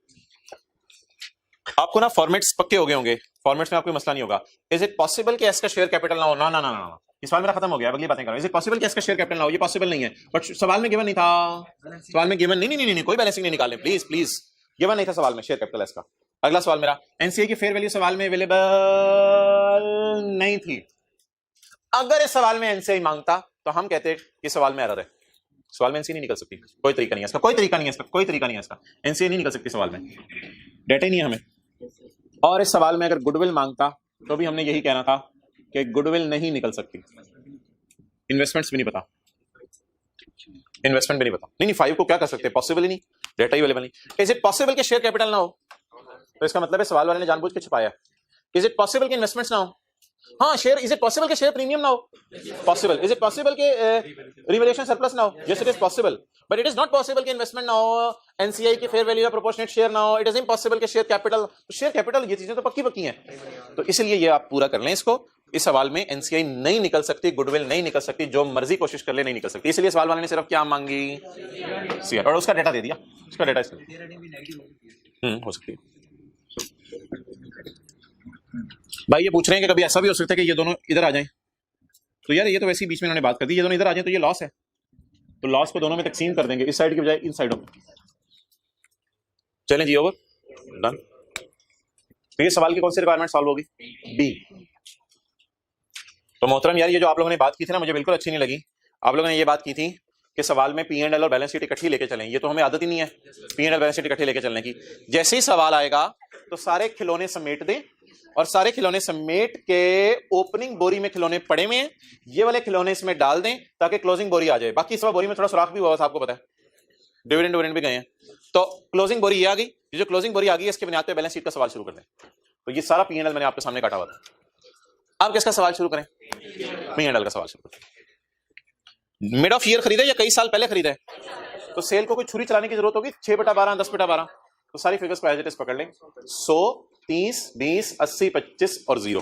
A: आपको ना फॉर्मेट्स पक्के हो गए होंगे, फॉर्मेट्स में आपको मसला नहीं होगा। इज इट पॉसिबल कि एस का शेयर कैपिटल ना हो? ना ना ना ना, इस सवाल मेरा खत्म हो गया, अगली बातें करो। इज इट पॉसिबल कि एस का शेयर कैपिटल ना हो? ये पॉसिबल नहीं है, बट सवाल में गिवन नहीं था। सवाल में गिवन नहीं, कोई बैलेंसिंग नहीं निकालें प्लीज प्लीज। गिवन नहीं था सवाल में शेयर कैपिटल एस का। अगला सवाल मेरा, एनसीए की फेयर वैल्यू सवाल में अवेलेबल नहीं थी। अगर इस सवाल में एनसीए मांगता तो हम कहते कि सवाल में एरर है। सवाल में एनसीए नहीं निकल सकती, कोई तरीका नहीं है इसका, कोई तरीका नहीं है इसका, कोई तरीका नहीं है इसका। एनसीए नहीं निकल सकती सवाल में, डेटा ही नहीं है हमें। और इस सवाल में अगर गुडविल मांगता तो भी हमने यही कहना था कि गुडविल नहीं निकल सकती। इन्वेस्टमेंट्स भी नहीं पता, इन्वेस्टमेंट भी नहीं पता। नहीं 5 को क्या कर सकते? पॉसिबल ही नहीं, डेटा ही अवेलेबल नहीं। इज इट पॉसिबल कि शेयर कैपिटल ना हो? तो इसका मतलब है सवाल वाले ने जानबूझ के छुपाया। इज इट पॉसिबल कि इन्वेस्टमेंट्स ना हो? हाँ शेयर। इज इट पॉसिबल कि शेयर प्रीमियम ना हो? पॉसिबल। इज इट पॉसिबल कि रिवैल्यूएशन सरप्लस ना हो? Yes it is possible, but it is not possible कि इन्वेस्टमेंट ना हो, एनसीआई की फेयर वैल्यू या प्रोपोर्शनेट शेयर ना हो। इट इज इम्पॉसिबल कि शेयर कैपिटल। तो शेयर कैपिटल ये चीजें तो पक्की पक्की हैं। तो इसलिए ये आप पूरा कर लें इसको। इस सवाल में एनसीआई नहीं निकल सकती, गुडविल नहीं निकल सकती, जो मर्जी कोशिश कर ले नहीं निकल सकती। इसलिए सवाल वाले ने सिर्फ क्या मांगी? सीआर, और उसका डेटा दे दिया। उसका डेटा हो सकती है। भाई ये पूछ रहे हैं कि कभी ऐसा भी हो सकता है कि ये दोनों इधर आ जाएं। तो यार ये तो वैसे ही बीच में इन्होंने बात कर दी, ये दोनों इधर आ जाएं तो ये लॉस है। तो लॉस को दोनों में तकसीम कर देंगे, इस साइड की बजाय इन साइडों में। चलें जी, ओवर, डन। तो ये सवाल की कौन सी रिक्वायरमेंट सॉल्व होगी? बी। तो मोहतरम यार, ये जो आप लोगों ने बात की थी ना, मुझे बिल्कुल अच्छी नहीं लगी। आप लोगों ने ये बात की थी कि सवाल में P&L और बैलेंस शीट इकट्ठी लेके चलें। ये तो हमें आदत ही नहीं है P&L बैलेंस शीट इकट्ठी लेके चलने की। जैसे ही सवाल आएगा तो सारे खिलौने समेट दें, और सारे खिलौने समेट के ओपनिंग बोरी में खिलौने पड़े हुए हैं, ये वाले खिलौने इसमें डाल दें ताकि क्लोजिंग बोरी आ जाए। बाकी इस बार बोरी में थोड़ा सुराख भी हुआ, आपको पता है, डिविडेंड भी गए हैं। तो क्लोजिंग बोरी ये आ गई। ये जो क्लोजिंग बोरी आ गई, इसके बुनियाद पे बैलेंस शीट का सवाल शुरू कर दें। तो ये सारा P&L मैंने आपके सामने काटा हुआ था। आप किसका सवाल शुरू करें? P&L का सवाल शुरू करें। मिड ऑफ ईयर खरीदा या कई साल पहले खरीदा है? तो सेल को कोई छुरी चलाने की जरूरत होगी? 6/12, 10/12। तो सारी फिगर्स को एज इट इज पकड़ लें। 100, 30, 20, 80, 25 और 0।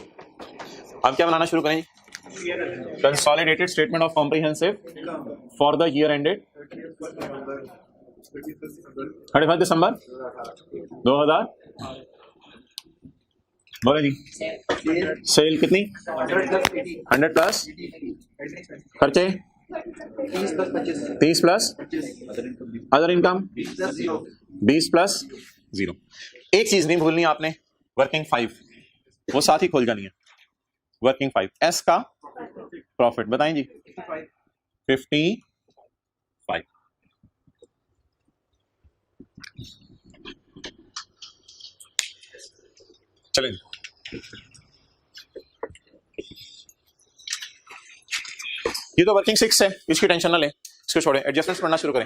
A: अब क्या बनाना शुरू करें? Consolidated statement of comprehensive for the year ended 31 दिसंबर 2000। बोले जी, सेल कितनी? 100 प्लस खर्चे 30 प्लस अदर इनकम 20 प्लस 0। एक चीज नहीं भूलनी आपने, वर्किंग 5 वो साथ ही खोल जानी है। वर्किंग 5 एस का प्रॉफिट बताएं जी। 55। चलें, ये तो वर्किंग 6 है, इसकी टेंशन ना लें, इसको छोड़ें। एडजस्टमेंट्स पढ़ना शुरू करें।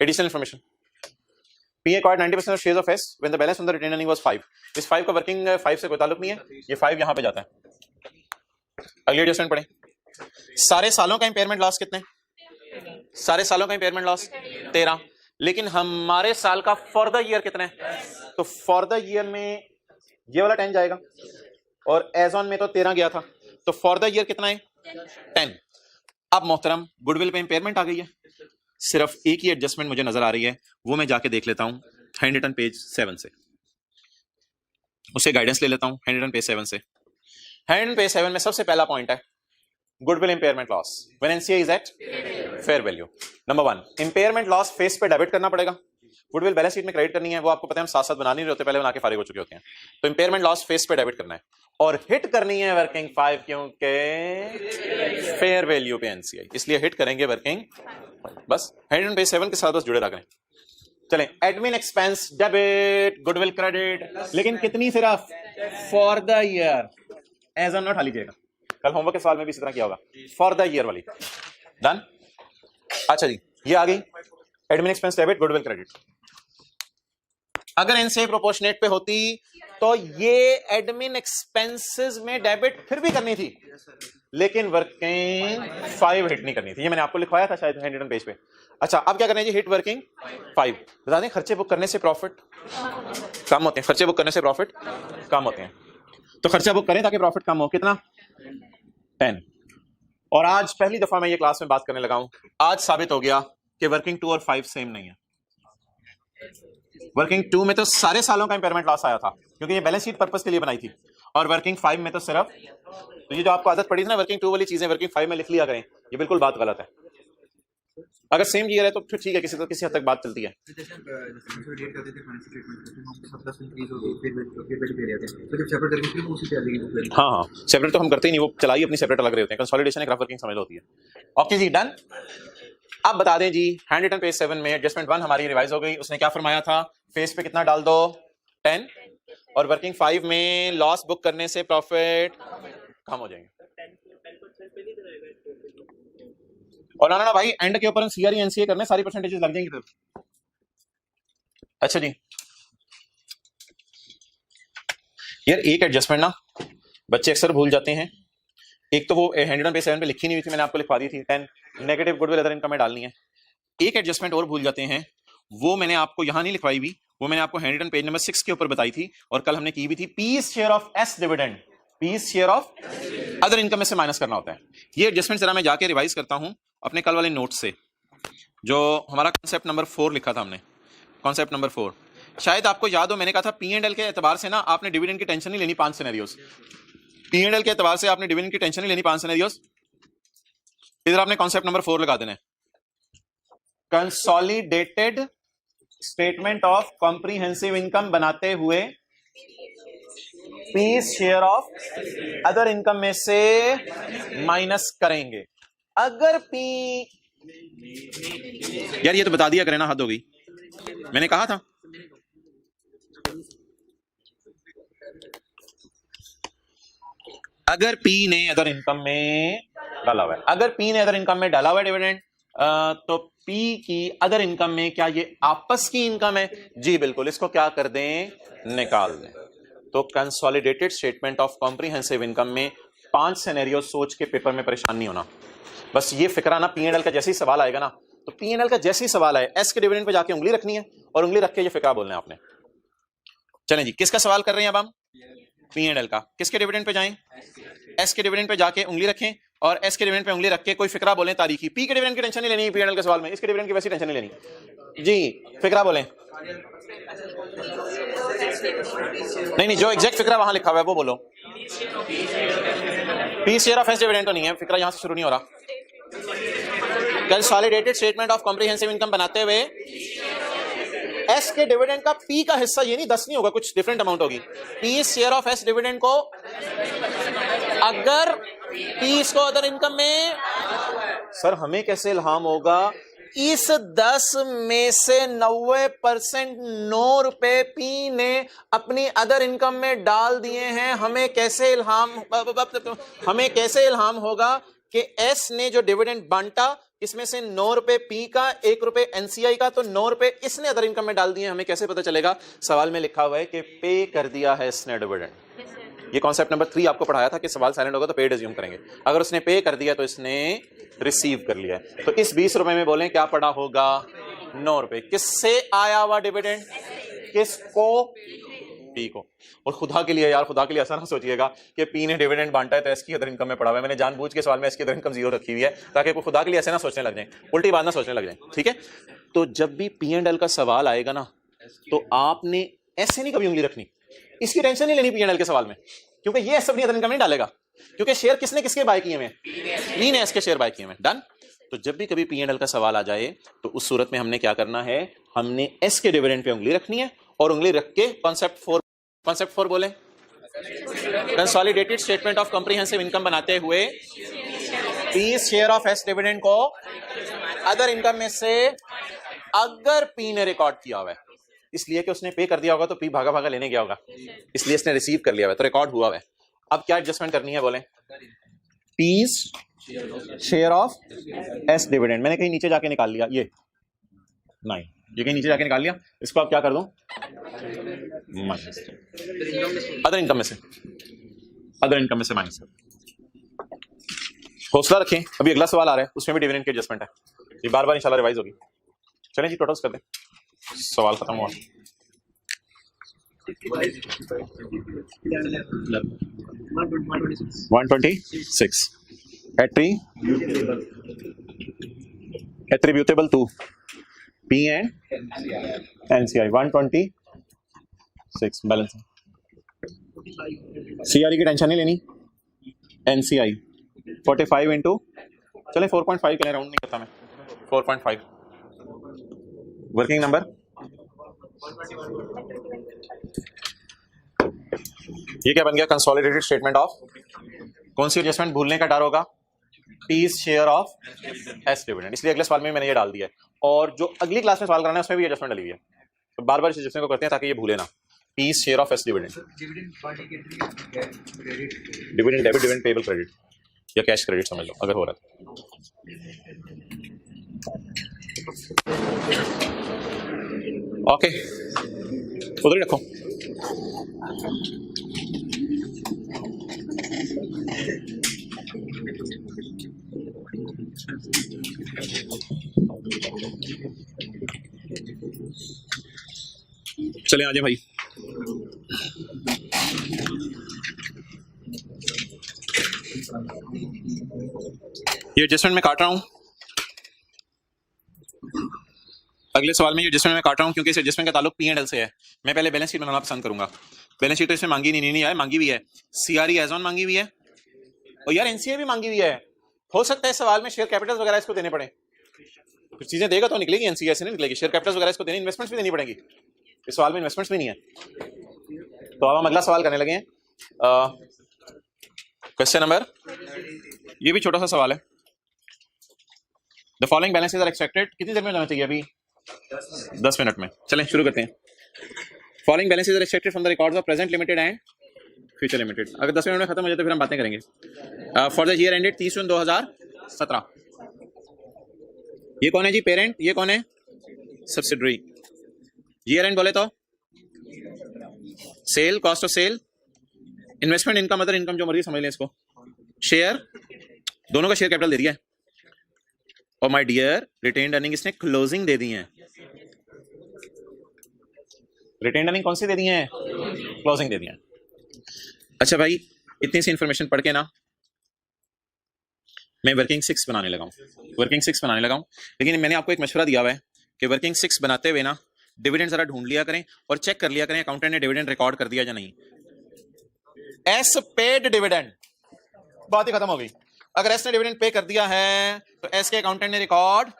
A: Additional information, P acquired 90% of shares of S when the balance on the retained earning was 5। इस 5 का वर्किंग 5 से कोई ताल्लुक नहीं है, ये 5 यहां पे जाता है। अगली एडजस्टमेंट पढ़ें। सारे सालों का इंपेयरमेंट लॉस कितने? सारे सालों का इंपेयरमेंट लॉस 13। लेकिन हमारे साल का फॉर द ईयर कितना है, तो फॉर द ईयर में ये वाला 10 जाएगा और एज ऑन में तो 13 गया था, तो फॉर द ईयर कितना है 10। अब मोहतरम गुडविल पे इंपेयरमेंट आ गई है, सिर्फ एक ही एडजस्टमेंट मुझे नजर आ रही है, वो मैं जाके देख लेता हूं हैंड रिटन पेज 7 से, उससे गाइडेंस ले लेता हूं हैंड रिटन पेज 7 से। हैंड रिटन पेज 7 में सबसे पहला पॉइंट है goodwill impairment loss when NCA is eight fair value. Number 1, impairment loss face पे डेबिट करना पड़ेगा, गुडविल बैलेंस शीट में क्रेडिट करनी है, वो आपको पता है हम साथ साथ बना नहीं रहे होते, पहले बना के फारिग हो चुके होते हैं। तो इंपेयरमेंट लॉस फेस पे डेबिट करना है और हिट करनी है वर्किंग 5 क्योंकि फेयर वैल्यू पे एनसीआई, इसलिए हिट करेंगे वर्किंग। बस हैंड रिटन पेज 7 के साथ बस जुड़े रखें। चलें, admin expense debit goodwill credit, लेकिन कितनी, सिर्फ for the year, as on not हटा लीजिएगा, कल होमवर्क के सवाल में भी इसी तरह किया होगा, फॉर द ईयर वाली। डन। अच्छा जी, ये आ गई admin expense debit goodwill credit. अगर एनसीए प्रोपोर्शनेट पे होती तो ये एडमिन एक्सपेंसेस में डेबिट फिर भी करनी थी, लेकिन वर्किंग 5 हिट नहीं करनी थी, ये मैंने आपको लिखवाया था शायद हैंड रिटन पेज पे। अच्छा, अब क्या करना है जी, हिट वर्किंग 5। बता दें, खर्चे बुक करने से प्रॉफिट कम होते हैं, खर्चे बुक करने से प्रॉफिट कम होते हैं, तो खर्चा बुक करें ताकि प्रॉफिट कम हो। कितना 10। और आज पहली दफा मैं ये क्लास में बात करने लगा हूं, आज साबित हो गया कि वर्किंग 2 और 5 सेम नहीं है। वर्किंग 2 में तो सारे सालों का इंपेयरमेंट लॉस आया था क्योंकि ये बैलेंस शीट पर्पस के लिए बनाई थी, और वर्किंग 5 में तो सिर्फ, तो ये जो आपको आदत पड़ी थी ना वर्किंग 2 वाली चीजें वर्किंग 5 में लिख लिया करें, ये बिल्कुल बात गलत है। अगर सेम ईयर है तो फिर ठीक है, किसी हद तक बात चलती है। हाँ हाँ, सेपरेट तो हम करते ही नहीं, वो चलाई अपनी सेपरेट अलग रहे होते हैं, कंसोलिडेशन एक रफ वर्किंग समझ होती है। ओके जी, डन। अब बता दें जी, हैंड रिटन पेज 7 में एडजस्टमेंट 1 हमारी रिवाइज हो गई, उसने क्या फरमाया था, फेस पे कितना डाल दो 10, और वर्किंग 5 में लॉस बुक करने से प्रॉफिट कम हो जाएंगे। और ना भाई एंड के ऊपर हम सीआरई एनसीए करने, सारी परसेंटेजेस लग जाएंगी फिर। अच्छा जी, यार एक एडजस्टमेंट ना बच्चे अक्सर भूल जाते हैं, एक तो वो हैंड रिटन पेज 7 पे लिखी नहीं हुई थी, मैंने आपको लिखवा दी थी 10 नेगेटिव गुडविल अदर इनकम में डालनी है। एक एडजस्टमेंट और भूल जाते हैं, वो मैंने आपको यहां नहीं लिखवाई हुई, वो मैंने आपको हैंड रिटन पेज नंबर 6 के ऊपर बताई थी, और कल हमने की भी थी, P's share of S dividend, P's share of other income में से माइनस करना होता है। ये एडजस्टमेंट जरा मैं जाके रिवाइज करता हूं अपने कल वाले नोट से, जो हमारा कॉन्सेप्ट नंबर 4 लिखा था हमने, कॉन्सेप्ट नंबर 4 शायद आपको याद हो, मैंने कहा था P&L के एतबार से ना आपने डिविडेंड की टेंशन नहीं लेनी, 5 सिनेरियोस, P&L के एतबार से आपने डिविडेंड की टेंशन नहीं लेनी, 5 सिनेरियोस। इधर आपने कॉन्सेप्ट नंबर 4 लगा देना है, consolidated statement of comprehensive income बनाते हुए piece share of other income में से माइनस करेंगे। अगर पी, यार ये तो बता दिया करें ना, हद हो गई, मैंने कहा था। अगर पी ने अदर इनकम में डाला हुआ है, अगर पी ने अदर इनकम में डाला हुआ है डिविडेंड, तो पी की अदर इनकम में क्या ये आपस की इनकम है? जी बिल्कुल, इसको क्या कर दें, निकाल दें। तो consolidated statement of comprehensive income में 5 सिनेरियो सोच के पेपर में परेशान नहीं होना, बस ये फिक्रा ना, P&L का जैसे ही सवाल आएगा ना, तो P&L का जैसे ही सवाल आए एस के डिविडेंड पे जाके उंगली रखनी है, और उंगली रख के ये फिक्रा बोलना है आपने। चलें जी, किसका सवाल कर रहे हैं अब हम, P&L का। किसके डिविडेंड पे जाएं, एस के डिविडेंड पे जाके उंगली रखें, और एस के डिविडेंड पे उंगली रख के कोई फिक्रा बोलें तारीखी। पी के डिविडेंड की टेंशन नहीं लेनी P&L के सवाल में, इसके डिविडेंड की वैसी टेंशन नहीं लेनी जी, फिक्रा बोलें। नहीं, जो एग्जैक्ट फिक्रा वहां लिखा हुआ है वो बोलो। P share of S dividend तो नहीं है, फिक्रा यहां से शुरू नहीं हो रहा। Consolidated statement of comprehensive income बनाते हुए एस के डिविडेंड का पी का हिस्सा, ये नहीं 10 नहीं होगा, कुछ डिफरेंट अमाउंट होगी। P share of S dividend को, अगर पी इसको अदर इनकम में, सर हमें कैसे इल्हाम होगा, इस 10 में से 90% 9 रुपए पी ने अपनी अदर इनकम में डाल दिए हैं, हमें कैसे इल्हाम होगा कि एस ने जो डिविडेंड बांटा, इसमें से 9 रुपए पी का, 1 रुपए एनसीआई का, तो 9 रुपए इसने अदर इनकम में डाल दिए, हमें कैसे पता चलेगा? सवाल में लिखा हुआ है कि पे कर दिया है इसने डिविडेंड। ये कॉन्सेप्ट नंबर 3 आपको पढ़ाया था कि सवाल साइलेंट होगा तो पेड अज्यूम करेंगे, अगर उसने पे कर दिया तो इसने रिसीव कर लिया है। तो इस 20 रुपए में बोलें क्या पड़ा होगा, ₹9। किससे आया हुआ डिविडेंड? किसको? पी को। और खुदा के लिए यार, खुदा के लिए ऐसा ना सोचिएगा कि पी ने डिविडेंड बांटा है तो एस की अदर इनकम में पड़ा हुआ है। मैंने जानबूझ के सवाल में एस की अदर इनकम 0 रखी हुई है ताकि कोई खुदा के लिए ऐसे ना सोचने लग जाए, उल्टी बात ना सोचने लग जाए, ठीक है? तो जब भी पी एंड एल का सवाल आएगा ना, तो आपने ऐसे नहीं कभी उंगली रखनी, इसकी टेंशन नहीं लेनी पी एंड एल के सवाल में, क्योंकि ये अपनी अदर इनकम नहीं डालेगा, क्योंकि शेयर किसने किसके बाय किए हैं? पी ने एस के शेयर बाय किए हैं। डन। तो जब भी कभी पी एंड एल का सवाल आ जाए तो उस सूरत में हमने क्या करना है, हमने एस के डिविडेंड पे उंगली रखनी है और उंगली रख के कॉन्सेप्ट 4 बोले, consolidated statement of comprehensive income बनाते हुए P share of S dividend को अदर इनकम में से अगर पी ने रिकॉर्ड किया हुआ है, इसलिए कि उसने पे कर दिया होगा तो पी भागा भागा लेने गया होगा, इसलिए इसने रिसीव कर लिया हुआ है तो रिकॉर्ड हुआ है। अब क्या एडजस्टमेंट करनी है बोले? P's share of S dividend मैंने कहीं नीचे जाके निकाल लिया, ये नहीं, ये कहीं नीचे जाके निकाल लिया, इसको आप क्या कर दो? माइनस अदर इनकम में से, अदर इनकम में से माइनस। हौसला रखें, अभी अगला सवाल आ रहा है, उसमें भी डिविडेंड की एडजस्टमेंट है, ये बार बार इंशाल्लाह रिवाइज होगी। चलें जी, टोटल्स कर दें, सवाल खत्म हुआ। $126 attributable to P and NCI 126 balance. CRE की टेंशन नहीं लेनी, NCI 45 इंटू, चले 4.5 के लिए राउंड नहीं करता मैं, 4.5 वर्किंग नंबर। ये क्या बन गया? कंसोलिडेटेड स्टेटमेंट ऑफ, कौन सी एडजस्टमेंट भूलने का डर होगा? P's share of S dividend, इसलिए अगले सवाल में मैंने ये डाल दिया है, और जो अगली क्लास में सवाल कराना है उसमें भी एडजस्टमेंट डली हुई है, तो बार बार इस एडजस्टमेंट को करते हैं ताकि ये भूले ना। P's share of S dividend, dividend debit, dividend payable credit या कैश क्रेडिट समझ लो अगर हो रहा है। ओके, उधर ही रखो। चले आजे भाई, ये एडजस्टमेंट में काट रहा हूं, अगले सवाल में ये एडजस्टमेंट में काट रहा हूं क्योंकि इस एडजस्टमेंट का ताल्लुक पी एंड एल से है। मैं पहले बैलेंस शीट बनाना पसंद करूंगा। बैलेंस शीट तो इसमें मांगी नहीं है, मांगी भी है, सीआरई एज ऑन मांगी हुई है, और यार एनसीए भी मांगी हुई है। हो सकता है सवाल में शेयर कैपिटल वगैरह इसको देने पड़े, कुछ चीजें देगा तो निकलेगी, एनसीए से नहीं निकलेगी, शेयर कैपिटल वगैरह इसको देनी, इन्वेस्टमेंट्स भी देनी पड़ेगी, इस सवाल में इन्वेस्टमेंट्स भी नहीं है। तो अब हम अगला सवाल करने लगे हैं, क्वेश्चन नंबर, ये भी छोटा सा सवाल है। The following balances are expected, कितनी देर में जाना चाहिए? अभी 10 मिनट में। चलें शुरू करते हैं। Following balances are expected from the records of present limited and future limited. अगर 10 मिनट में खत्म हो जाए तो फिर हम बातें करेंगे। फॉर द ईयर एंडेड 30 जून 2017। ये कौन है जी? पेरेंट। ये कौन है? सब्सिडरी। ईयर एंड बोले तो sale, cost of sale, investment income, other income, जो मर्जी समझ लें इसको, शेयर, दोनों का शेयर कैपिटल दे दिया है, और माय डियर रिटेन्ड अर्निंग इसने क्लोजिंग दे दी है। रिटेन्ड अर्निंग कौन सी दे दी है? क्लोजिंग दे दी है। अच्छा भाई, इतनी सी इंफॉर्मेशन पढ़ के ना मैं वर्किंग 6 बनाने लगा हूं, लेकिन मैंने आपको एक मशवरा दिया हुआ है कि वर्किंग 6 बनाते हुए ना डिविडेंड जरा ढूंढ लिया करें और चेक कर लिया करें अकाउंटेंट ने डिविडेंड रिकॉर्ड कर दिया या नहीं। एस पेड डिविडेंड, बात ही खत्म हो गई। अगर एस ने डिविडेंड पे कर दिया है तो एस के अकाउंटेंट ने रिकॉर्ड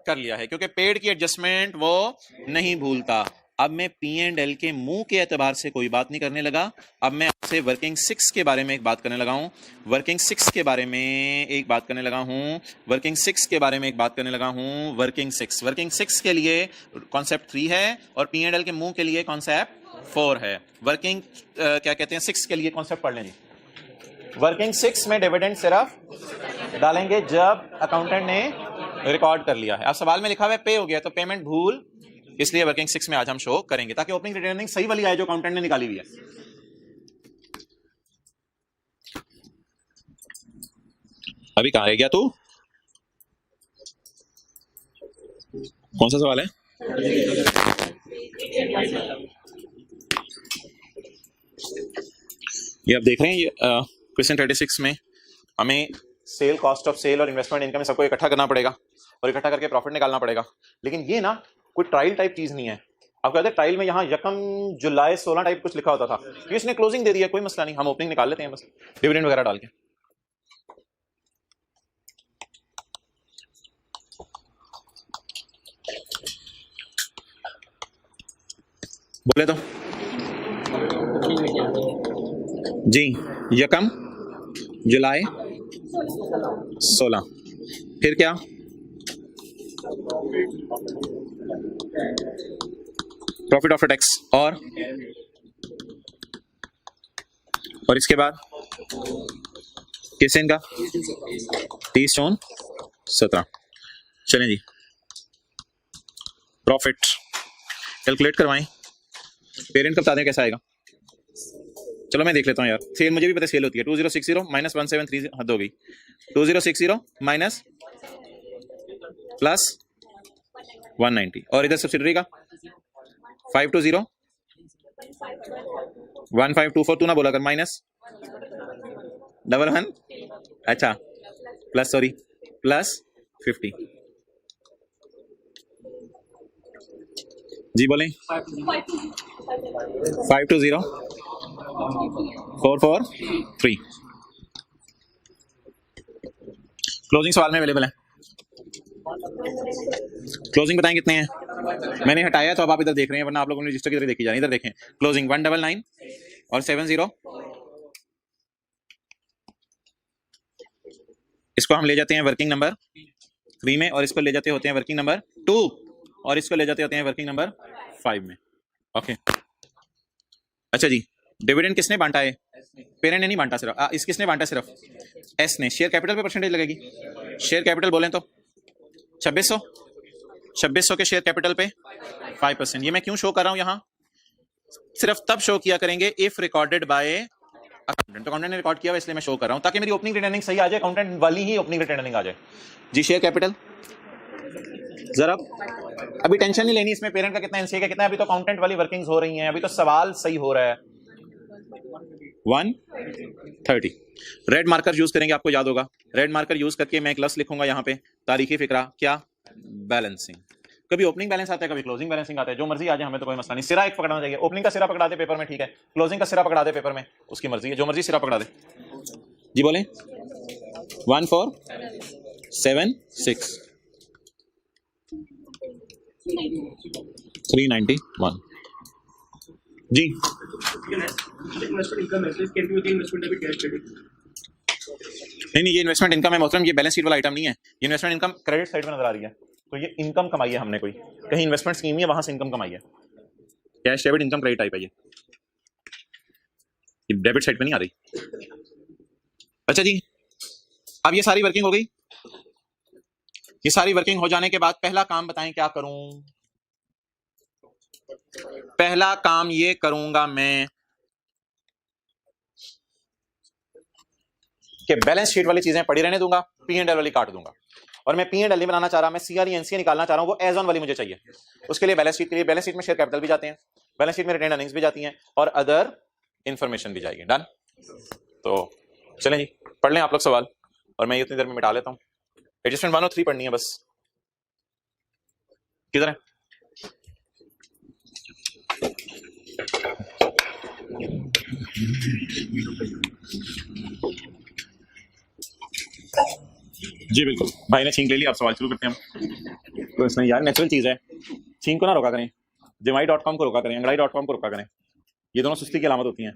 A: कर लिया है, क्योंकि पेड की एडजस्टमेंट वो नहीं भूलता। अब मैं पी एंड एल के मुंह के एतबार से कोई बात नहीं करने लगा, अब मैं आपसे वर्किंग 6 के बारे में एक बात करने लगा हूं, वर्किंग 6 के बारे में एक बात करने लगा हूं, वर्किंग 6 के बारे में एक बात करने लगा हूं। वर्किंग 6 के लिए कॉन्सेप्ट 3 है और पी एंड एल के मुंह के लिए कॉन्सेप्ट 4 है। वर्किंग क्या कहते हैं 6 के लिए कॉन्सेप्ट पढ़ लेंगे। वर्किंग 6 में डिविडेंड सिर्फ डालेंगे जब अकाउंटेंट ने रिकॉर्ड कर लिया है। अब सवाल में लिखा हुआ है पे हो गया तो पेमेंट भूल, इसलिए वर्किंग 6 में आज हम शो करेंगे ताकि ओपनिंग रिटर्निंग सही वाली आए जो अकाउंटेंट ने निकाली हुई है। अभी कहां रह गया तू? कौन सा सवाल है? ये आप देख रहे हैं, ये क्वेश्चन 36 में हमें सेल, कॉस्ट ऑफ सेल और इन्वेस्टमेंट इनकम सबको इकट्ठा करना पड़ेगा और इकट्ठा करके प्रॉफिट निकालना पड़ेगा। लेकिन ये ना कोई ट्रायल टाइप चीज नहीं है। आपको कहते हैं ट्रायल में यहाँ यकम जुलाई 16 टाइप कुछ लिखा होता था, तो इसने क्लोजिंग दे दिया, कोई मसला नहीं, हम ओपनिंग निकाल लेते हैं बस डिविडेंड वगैरह डाल के। बोले तो जी, यकम जुलाई 16, फिर क्या? प्रॉफिट आफ्टर टैक्स और इसके बाद किस दिन का? 30 जून 17। चलें जी, प्रॉफिट कैलकुलेट करवाएं। पेरेंट का बता दें कैसा आएगा। चलो मैं देख लेता हूँ यार, सेल मुझे भी पता सेल होती है। 2060 माइनस 173, हद हो गई। 2060 माइनस प्लस 190 और इधर सब्सिडरी का 520 1524 तू ना बोला कर, माइनस 11, अच्छा प्लस, सॉरी प्लस 50। जी बोलें। 520 443। क्लोजिंग सवाल में अवेलेबल है। क्लोजिंग बताएं कितने हैं? मैंने हटाया तो अब आप इधर देख रहे हैं, वरना आप लोगों ने रजिस्टर की तरह देखी जा रही है। इधर देखें, क्लोजिंग 199 और 70। इसको हम ले जाते हैं वर्किंग नंबर 3 में और इसको ले जाते होते हैं वर्किंग नंबर 2 और इसको ले जाते होते हैं वर्किंग नंबर 5 में। ओके अच्छा जी, डिविडेंड किसने बांटा है? पेरेंट ने नहीं बांटा, सिर्फ इस किसने बांटा? सिर्फ एस ने। शेयर कैपिटल पे परसेंटेज लगेगी। शेयर कैपिटल बोलें तो 2600 के शेयर कैपिटल पे 5%। ये मैं क्यों शो कर रहा हूं यहां? सिर्फ तब शो किया करेंगे इफ रिकॉर्डेड बाय अकाउंटेंट। तो अकाउंटेंट ने रिकॉर्ड किया, इसलिए मैं शो कर रहा हूं ताकि मेरी ओपनिंग रिटर्निंग सही आ जाए, अकाउंटेंट वाली ही ओपनिंग रिटर्निंग आ जाए। जी शेयर कैपिटल जरा अभी टेंशन नहीं लेनी इसमें पेरेंट का कितना, एनसीए का कितना, अभी तो अकाउंटेंट वाली वर्किंग्स हो रही हैं, अभी तो सवाल सही हो रहा है। 130 रेड मार्कर यूज करेंगे, आपको याद होगा। रेड मार्कर यूज करके मैं एक लफ्ज लिखूंगा यहाँ पे, तारीखी फिक्रा क्या? बैलेंसिंग। कभी ओपनिंग बैलेंस आता है, कभी क्लोजिंग बैलेंसिंग आता है, जो मर्जी आ जाए, हमें तो कोई मसला नहीं। सिरा एक पकड़ना चाहिए। ओपनिंग का सिरा पकड़ा दे पेपर में, ठीक है। क्लोजिंग का सिरा पकड़ा दे पेपर में, उसकी मर्जी है, जो मर्जी सिरा पकड़ा दे। जी बोले। 1476 391 जी। नहीं, ये इन्वेस्टमेंट इनकम है मोहतरम, ये बैलेंस शीट वाला आइटम नहीं है। ये इन्वेस्टमेंट इनकम क्रेडिट साइड में नजर आ रही है, तो ये इनकम कमाई है हमने, कोई कहीं इन्वेस्टमेंट स्कीम है वहां से इनकम कमाई है। Cash debit income credit type है ये डेबिट साइड पे नहीं आ रही। अच्छा जी, अब ये सारी वर्किंग हो गई। ये सारी वर्किंग हो जाने के बाद पहला काम बताएं क्या करूं? पहला काम ये करूंगा मैं कि बैलेंस शीट वाली चीजें पड़ी रहने दूंगा, P&L वाली काट दूंगा। और मैं P&L नहीं बनाना चाह रहा, मैं CRE NCA निकालना चाह रहा हूं, वो एज ऑन वाली मुझे चाहिए। उसके लिए बैलेंस शीट के लिए, बैलेंस शीट में शेयर कैपिटल भी जाते हैं, बैलेंस शीट में रिटेन अर्निंग्स भी जाती हैं और अदर इंफॉर्मेशन भी जाएगी। डन। तो चलें जी, पढ़ लें आप लोग सवाल और मैं इतनी देर में मिटा लेता हूं। एडजस्टमेंट 103 पढ़नी है बस। किधर है? जी बिल्कुल, भाई ने छींक ले ली, आप सवाल शुरू करते हैं हम। तो इसमें यार नेचुरल चीज है, छींक को ना रोका करें, जमाई.com को रोका करें, अंगड़ाई.com को रोका करें। ये दोनों सुस्ती की अलामत होती हैं,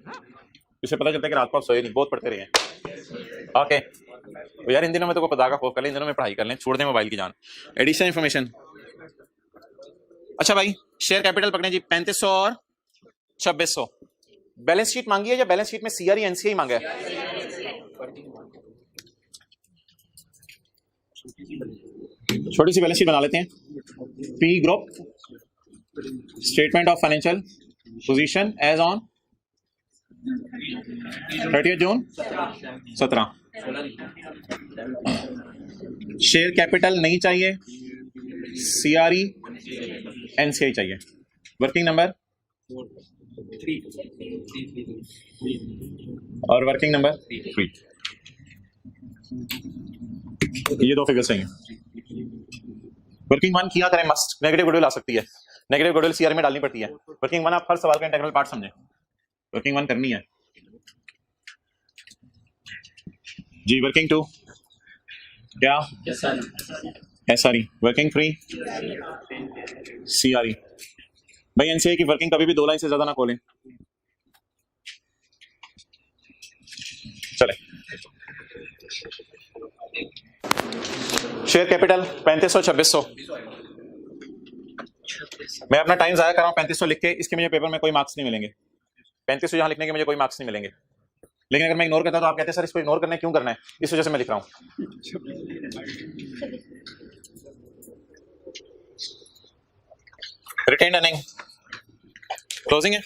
A: इससे पता चलता है कि रात को आप सोए नहीं, बहुत पढ़ते रहे हैं। ओके तो यार इन दिनों में तो खुदा का खौफ कर लें, इन दिनों में पढ़ाई कर लें, छोड़ दें मोबाइल की जान। Additional information. अच्छा भाई, शेयर कैपिटल पकड़े जी, 3500 और 2600। बैलेंस शीट मांगी है या बैलेंस शीट में CRE NCA ही मांगा है? छोटी सी बैलेंस शीट बना लेते हैं। P group statement of financial position as on 30 June 17। Share capital नहीं चाहिए, CRE एनसीआई चाहिए। वर्किंग नंबर और वर्किंग नंबर 3, ये 2 फिगर्स चाहिए। वर्किंग 1 किया करें मस्ट, नेगेटिव गुडविल आ सकती है, नेगेटिव गुडविल सीआर में डालनी पड़ती है। वर्किंग 1 आप हर सवाल का इंटीग्रल पार्ट समझें, वर्किंग 1 करनी है जी। वर्किंग 2 क्या एसआरई, वर्किंग 3 सीआरई। भाई एनसीआई की वर्किंग कभी भी 2 लाइन से ज्यादा ना खोलें। चले, शेयर कैपिटल 3500 2600। मैं अपना टाइम जाया कर रहा हूं 3500 लिख के, इसके मुझे पेपर में कोई मार्क्स नहीं मिलेंगे। 3500 यहां लिखने के मुझे कोई मार्क्स नहीं मिलेंगे, लेकिन अगर मैं इग्नोर करता तो आप कहते हैं सर इसको इग्नोर करना है, क्यों करना है? इस वजह से मैं लिख रहा हूं। रिटेन्ड अर्निंग क्लोजिंग है,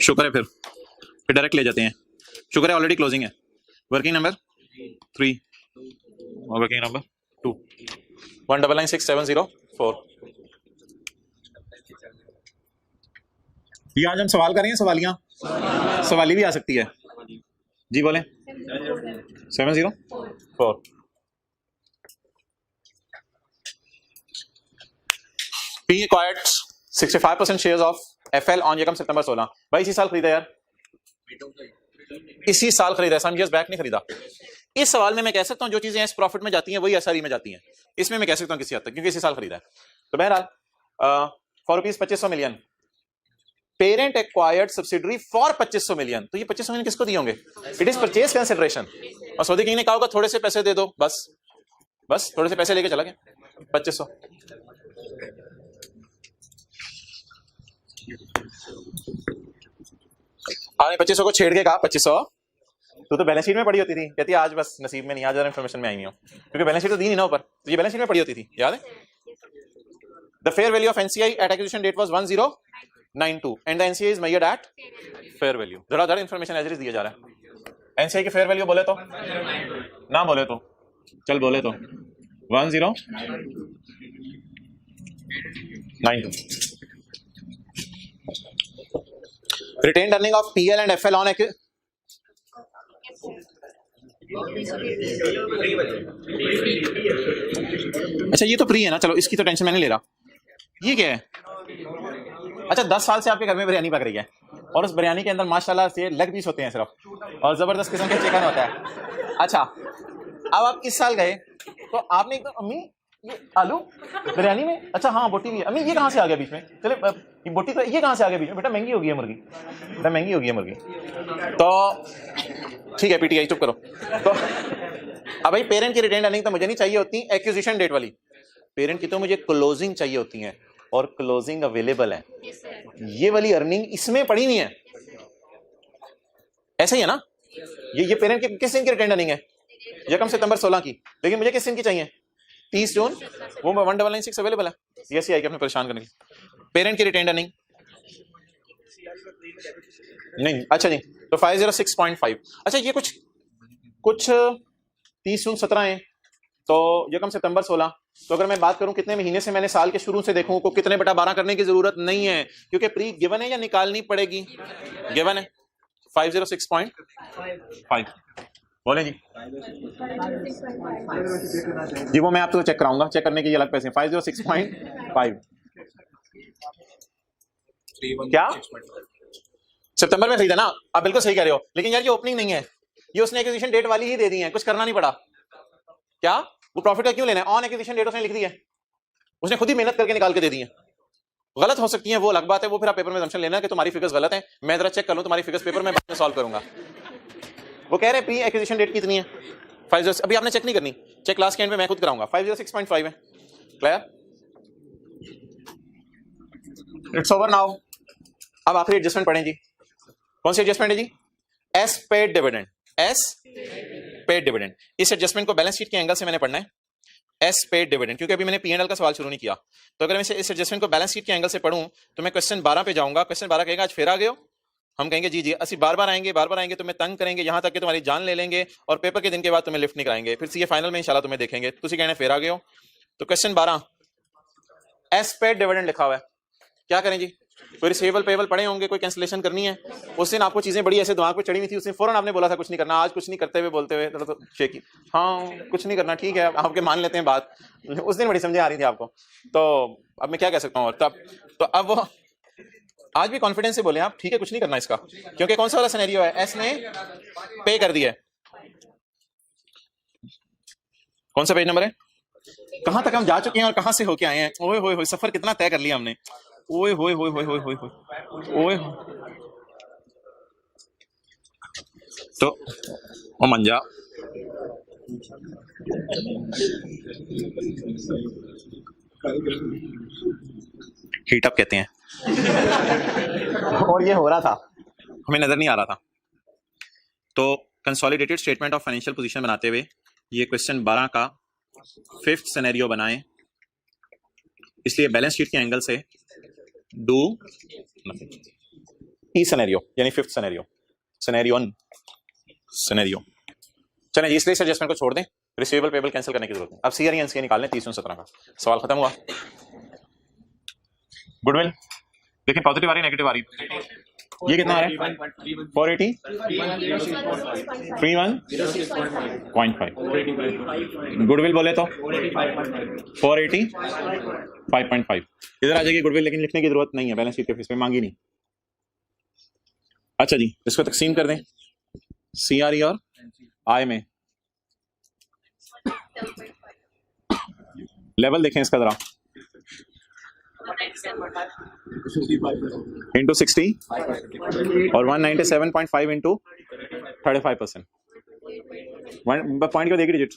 A: शुक्र है, फिर डायरेक्ट ले जाते हैं, शुक्र है ऑलरेडी क्लोजिंग है। वर्किंग नंबर 3 और वर्किंग नंबर 2 1996704। ये आज हम सवाल करेंगे, सवाली भी आ सकती है जी, बोले 704। P acquired 65% shares of FL on यकम सितंबर 16। भाई इसी साल खरीदा यार, इसी साल खरीदा, सम इयर्स बैक नहीं खरीदा। इस सवाल में मैं कह सकता हूं जो चीजें इस प्रॉफिट में जाती हैं वही एसआरई में जाती हैं, इसमें मैं कह सकता हूं किसी हद तक, क्योंकि इसी साल खरीदा है। तो बहरहाल for ₹2500 million parent acquired subsidiary for 2500 million. तो ये 2500 मिलियन किसको दिए होंगे? It is purchase consideration. और सऊदी किंग ने कहा होगा थोड़े से पैसे दे दो, बस थोड़े से पैसे लेके चला गया 2500। आपने 2500 को छेड़ के कहा 2500 तो बैलेंस शीट में पड़ी होती थी, कहती है आज बस नसीब में नहीं, आज इन्फॉर्मेशन में आई नहीं हो, क्योंकि बैलेंस शीट तो दी नहीं ना ऊपर, तो ये बैलेंस शीट में पड़ी होती थी, याद है? The fair value of NCI at acquisition date was 1092 and the NCI is measured at fair value. धड़ाधड़ इन्फॉर्मेशन एज इट इज दिया जा रहा है। एनसीआई की फेयर वैल्यू बोले तो ना, बोले तो चल, बोले तो 1092। Retained earning of PL and FL on अच्छा ये तो प्री है ना, चलो इसकी तो टेंशन मैं नहीं ले रहा। ये क्या है? अच्छा 10 साल से आपके घर में बिरयानी पक रही है और उस बिरयानी के अंदर माशाल्लाह से लेग पीस होते हैं सिर्फ, और जबरदस्त किस्म का चिकन होता है। अच्छा अब आप इस साल गए तो आपने एकदम अम्मी ये आलू बिरयानी में, अच्छा हाँ बोटी भी है, अम्मी ये कहाँ से आ गया बीच में? चले ये बोटी तो ये कहाँ से आ गया बीच में? बेटा महंगी हो गई है मुर्गी, बेटा महंगी हो गई है मुर्गी। तो ठीक है पीटीआई चुप करो। तो अब भाई पेरेंट की रिटेन्ड अर्निंग तो मुझे नहीं चाहिए होती एक्विजिशन डेट वाली, पेरेंट की तो मुझे क्लोजिंग चाहिए होती है, और क्लोजिंग अवेलेबल है। ये वाली अर्निंग इसमें पड़ी नहीं है, ऐसा ही है ना? ये पेरेंट की किस दिन की रिटेन्ड अर्निंग है? यकम सितंबर 16 की, लेकिन मुझे किस दिन की चाहिए? 30 जून, वो 1996 अवेलेबल है। ये सी आई के अपने परेशान करने की। पेरेंट की रिटेन्ड अर्निंग नहीं, अच्छा जी, तो 506.5। अच्छा ये कुछ 30 जून 17 है, तो यकम सितंबर 16। तो अगर मैं बात करूं कितने महीने से, मैंने साल के शुरू से देखूं को कितने बटा 12 करने की जरूरत नहीं है, क्योंकि प्री गिवन है या निकालनी पड़ेगी? गिवन है 506.5। बोले जी जी, वो मैं आपको चेक कराऊंगा, चेक करने के अलग पैसे। 506.5 क्या सितंबर में खरीदा ना? आप बिल्कुल सही कह रहे हो, लेकिन यार ये ओपनिंग नहीं है, ये उसने एक्विजिशन डेट वाली ही दे दी है, कुछ करना नहीं पड़ा। क्या वो प्रॉफिट का क्यों लेना है? ऑन एक्विजिशन डेट उसने लिख दी है, उसने खुद ही मेहनत करके निकाल के दे दी है। गलत हो सकती है वो अलग बात है, वो फिर आप पेपर में असम्पशन लेना कि तुम्हारी फिगर्स गलत है, मैं जरा चेक कर लूं तुम्हारी फिगर्स पेपर में, बाद में सॉल्व करूंगा। वो कह रहे हैं प्री एक्विजिशन डेट कितनी है? 50। अभी आपने चेक नहीं करनी, चेक क्लास के एंड में मैं खुद कराऊंगा। 506.5 है, क्लियर? It's over now. अब आखिरी एडजस्टमेंट पढ़ें जी। कौन सी एडजस्टमेंट है जी? S paid dividend, S paid dividend. इस एडजस्टमेंट को बैलेंस शीट के एंगल से मैंने पढ़ना है, एस पेड डिविडेंड, क्योंकि अभी मैंने पीएनएल का सवाल शुरू नहीं किया। तो अगर मैं इस एडजस्टमेंट को बैलेंस शीट के एंगल से पढ़ूं तो मैं क्वेश्चन 12 पे जाऊंगा। क्वेश्चन 12 कहेगा आज फिर आ गए हो, हम कहेंगे जी असि बार बार आएंगे, तुम्हें तंग करेंगे यहां तक कि तुम्हारी जान ले लेंगे, और पेपर के दिन के बाद तुम्हें लिफ्ट नहीं कराएंगे, फिर सीए फाइनल में इंशाल्लाह तुम्हें देखेंगे। तुसी कहने फिर आ गए हो। तो क्वेश्चन 12 एस पे डिविडेंड लिखा हुआ है, क्या करें जी? कोई रिसीवेबल पेबल पड़े होंगे, कोई कैंसिलेशन करनी है। उस दिन आपको चीजें बड़ी ऐसे दिमाग पे चढ़ी हुई थी, उस दिन फौरन आपने बोला था कुछ नहीं करना, आज कुछ नहीं करते हुए बोलते हुए तो शेकी, हाँ कुछ नहीं करना, ठीक है आपके मान लेते हैं बात। उस दिन बड़ी समझे आ रही थी आपको, तो अब मैं क्या कह सकता हूँ। तब तो अब वो आज भी कॉन्फिडेंस से बोले आप, ठीक है कुछ नहीं करना इसका, क्योंकि कौन सा वाला सिनेरियो है, एस ने पे कर दिया है। कौन सा पेज नंबर है, कहां तक हम जा चुके हैं और कहां से होके आए हैं। ओए होए होए, सफर कितना तय कर लिया हमने। ओए होए होए होए होए होए ओए। तो ओ मंजा हीट अप कहते हैं और ये हो रहा था, हमें नजर नहीं आ रहा था। तो consolidated statement of financial position बनाते हुए ये क्वेश्चन 12 का 5th सिनेरियो बनाएं, इसलिए बैलेंस शीट के एंगल से डू ई सिनेरियो यानी 5th सिनेरियो, सिनेरियो। चलें इसलिए इस एडजस्टमेंट को छोड़ दें, रिसीवेबल पेबल कैंसिल करने की जरूरत नहीं। अब सीआर एनसीए निकाल लें 30 17 का सवाल खत्म हुआ। गुडविल देखिए, पॉजिटिव आ रही नेगेटिव आ रही, ये कितना आ रहा है 480 31.5। गुडविल बोले तो 480 5.5 इधर आ जाएगी गुडविल, लेकिन लिखने की जरूरत नहीं है, बैलेंस शीट के फीस पे मांगी नहीं। अच्छा जी, इसको तकसीम कर दें सीआरई और आई में। लेवल देखें इसका जरा, इंटू 60 और 197.5 इंटू 35%। पॉइंट क्यों देगी डिजिट,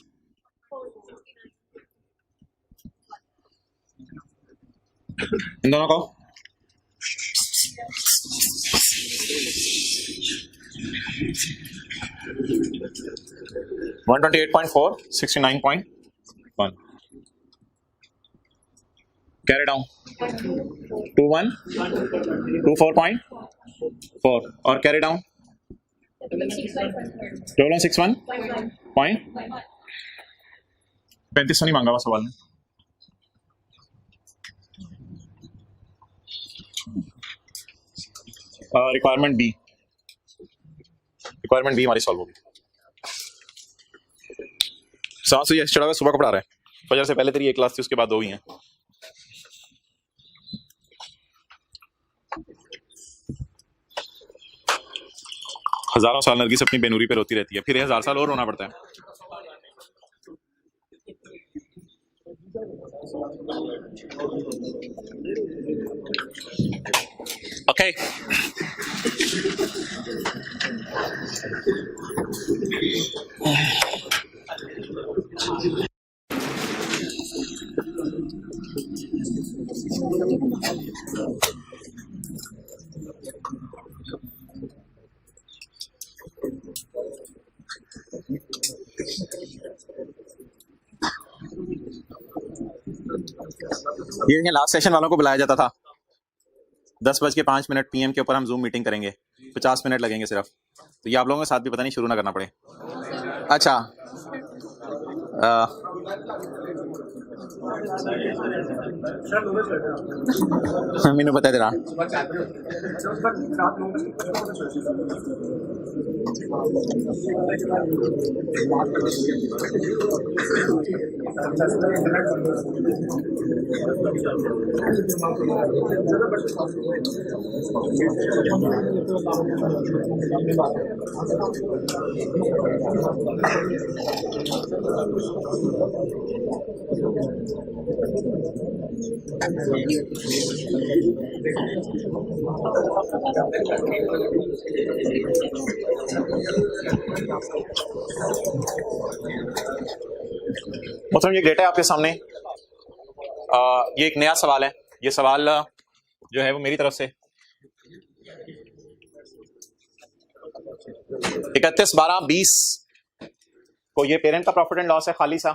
A: इन दोनों को 128.4 69.1 carry down 21 24.4 और carry down 1261 पॉइंट 35 नहीं मांगा हुआ सवाल में। रिक्वायरमेंट बी हमारी सॉल्व होगी। सांस हुई चढ़ा हुआ, सुबह का पढ़ा रहा है, फजर से पहले तेरी एक क्लास थी, उसके बाद 2 ही हैं। हजारों साल नरगिस अपनी बेनूरी पे रोती रहती है, फिर 1000 साल और रोना पड़ता है। ओके ये लास्ट सेशन वालों को बुलाया जाता था 10:05 PM के ऊपर हम जूम मीटिंग करेंगे, 50 मिनट लगेंगे सिर्फ। तो ये आप लोगों के साथ भी पता नहीं शुरू ना करना पड़े। अच्छा मैंने पता है तेरा मतलब ये डेटा है आपके सामने। ये एक नया सवाल है, ये सवाल जो है वो मेरी तरफ से 31/12/20 को ये पेरेंट का प्रॉफिट एंड लॉस है खाली सा,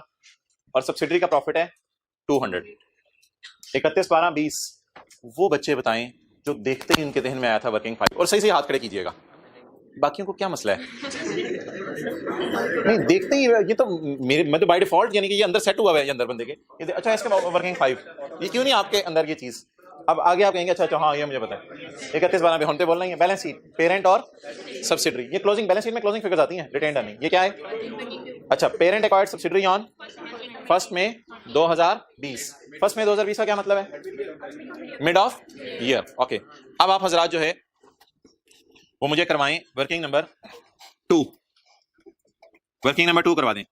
A: और सब्सिडरी का प्रॉफिट है 200। 31/12/20 वो बच्चे बताएं जो देखते ही उनके जहन में आया था वर्किंग फाइल, और सही से हाथ खड़े कीजिएगा, बाकियों को क्या मसला है। नहीं देखते ही ये तो मैं तो बाय डिफॉल्ट यानी कि ये अंदर सेट हुआ है ये अंदर बंदे के ये, अच्छा इसका वर्किंग 5 ये क्यों नहीं आपके अंदर ये चीज। अब आगे आप कहेंगे अच्छा हाँ ये मुझे पता है 31/12 होने पे बोलना ही है। बैलेंस शीट पेरेंट और सब्सिडरी, ये क्लोजिंग बैलेंस शीट में क्लोजिंग फिगर्स आती हैं रिटेन्ड अर्निंग। ये क्या है? अच्छा पेरेंट एक्वायर्ड सब्सिडरी ऑन 1 मई 2020। 1 मई 2020 का क्या मतलब है? Mid of year. ओके अब आप हजरात जो है वो मुझे करवाएं वर्किंग नंबर 2, वर्किंग नंबर 2 करवा दें।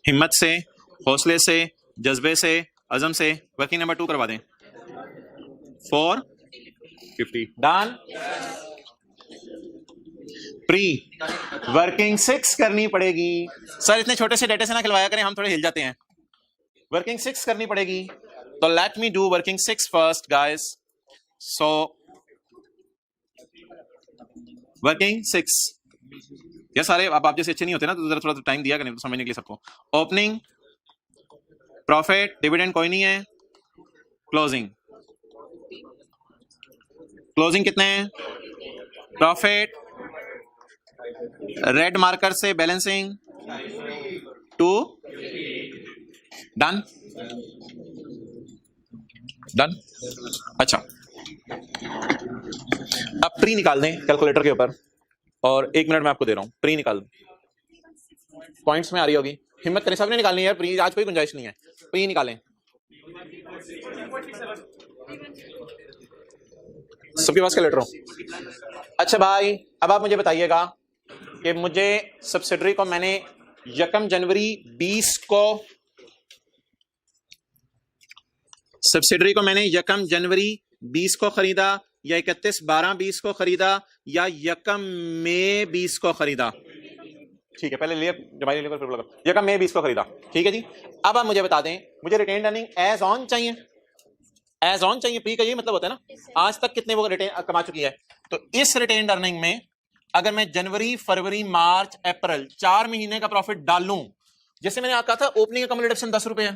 A: हिम्मत से, हौसले से, जज्बे से, अज़म से वर्किंग नंबर 2 करवा दें। 450 डन। प्री वर्किंग 6 करनी पड़ेगी। सर इतने छोटे से डेटे से ना खिलवाया करें, हम थोड़े हिल जाते हैं। वर्किंग 6 करनी पड़ेगी, तो let me do working 6 first guys. So working 6 ये सारे अब आप जैसे अच्छे नहीं होते ना, तो जरा थोड़ा टाइम दिया करें तो समझने के लिए सबको। ओपनिंग, प्रॉफिट, डिविडेंड कोई नहीं है। क्लोजिंग, क्लोजिंग कितने हैं? प्रॉफिट रेड मार्कर से बैलेंसिंग 2 डन डन। अच्छा अब प्री निकाल दें कैलकुलेटर के ऊपर, और 1 मिनट में आपको दे रहा हूं। प्री निकाल दें, पॉइंट्स में आ रही होगी। हिम्मत करें, सबने निकालनी है यार प्री, आज कोई गुंजाइश नहीं है। प्री निकालें, सबके पास कैलकुलेटर हो? अच्छा भाई अब आप मुझे बताइएगा कि मुझे सब्सिडरी को मैंने 1 जनवरी 20 को, सब्सिडरी को मैंने 1 जनवरी 20 को खरीदा, या 31/12/20 को खरीदा, या 1 मई 20 को खरीदा? ठीक है पहले लिए जमाई लेकर फिर लगा 1 मई 20 को खरीदा। ठीक है जी। अब आप मुझे बता दें, मुझे रिटेन अर्निंग एज ऑन चाहिए, एज ऑन चाहिए। प्री का यही मतलब होता है ना, आज तक कितने वो रिटेन कमा चुकी है। तो इस रिटेन अर्निंग में अगर मैं जनवरी, फरवरी, मार्च, अप्रैल 4 महीने का प्रॉफिट डाल लूं, जैसे मैंने आपको कहा था ओपनिंग का कम्युनिकेशन 10 रुपए है,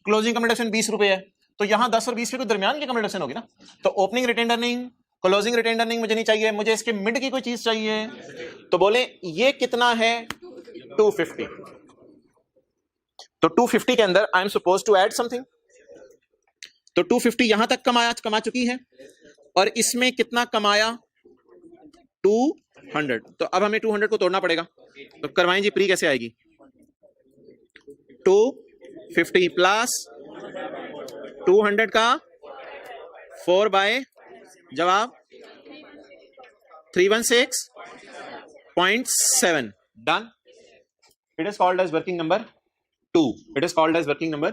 A: क्लोजिंग कम्युनिकेशन 20 रुपए है, तो यहां 10 और 20 के दरमियान की कम्युनिकेशन होगी ना। तो opening retain earning, closing retain earning मुझे नहीं चाहिए, मुझे इसके मिड की कोई चीज चाहिए। तो बोले ये कितना है? 250। तो 250 के अंदर I am suppose to add something. तो 250 यहां तक कमा चुकी है, और इसमें कितना कमाया? 200। तो अब हमें 200 को तोड़ना पड़ेगा। तो करवाएं जी, प्री कैसे आएगी? 250 प्लस 200 का 4 बाय जवाब 316.7 done. It is called as working number 2। It is called as working number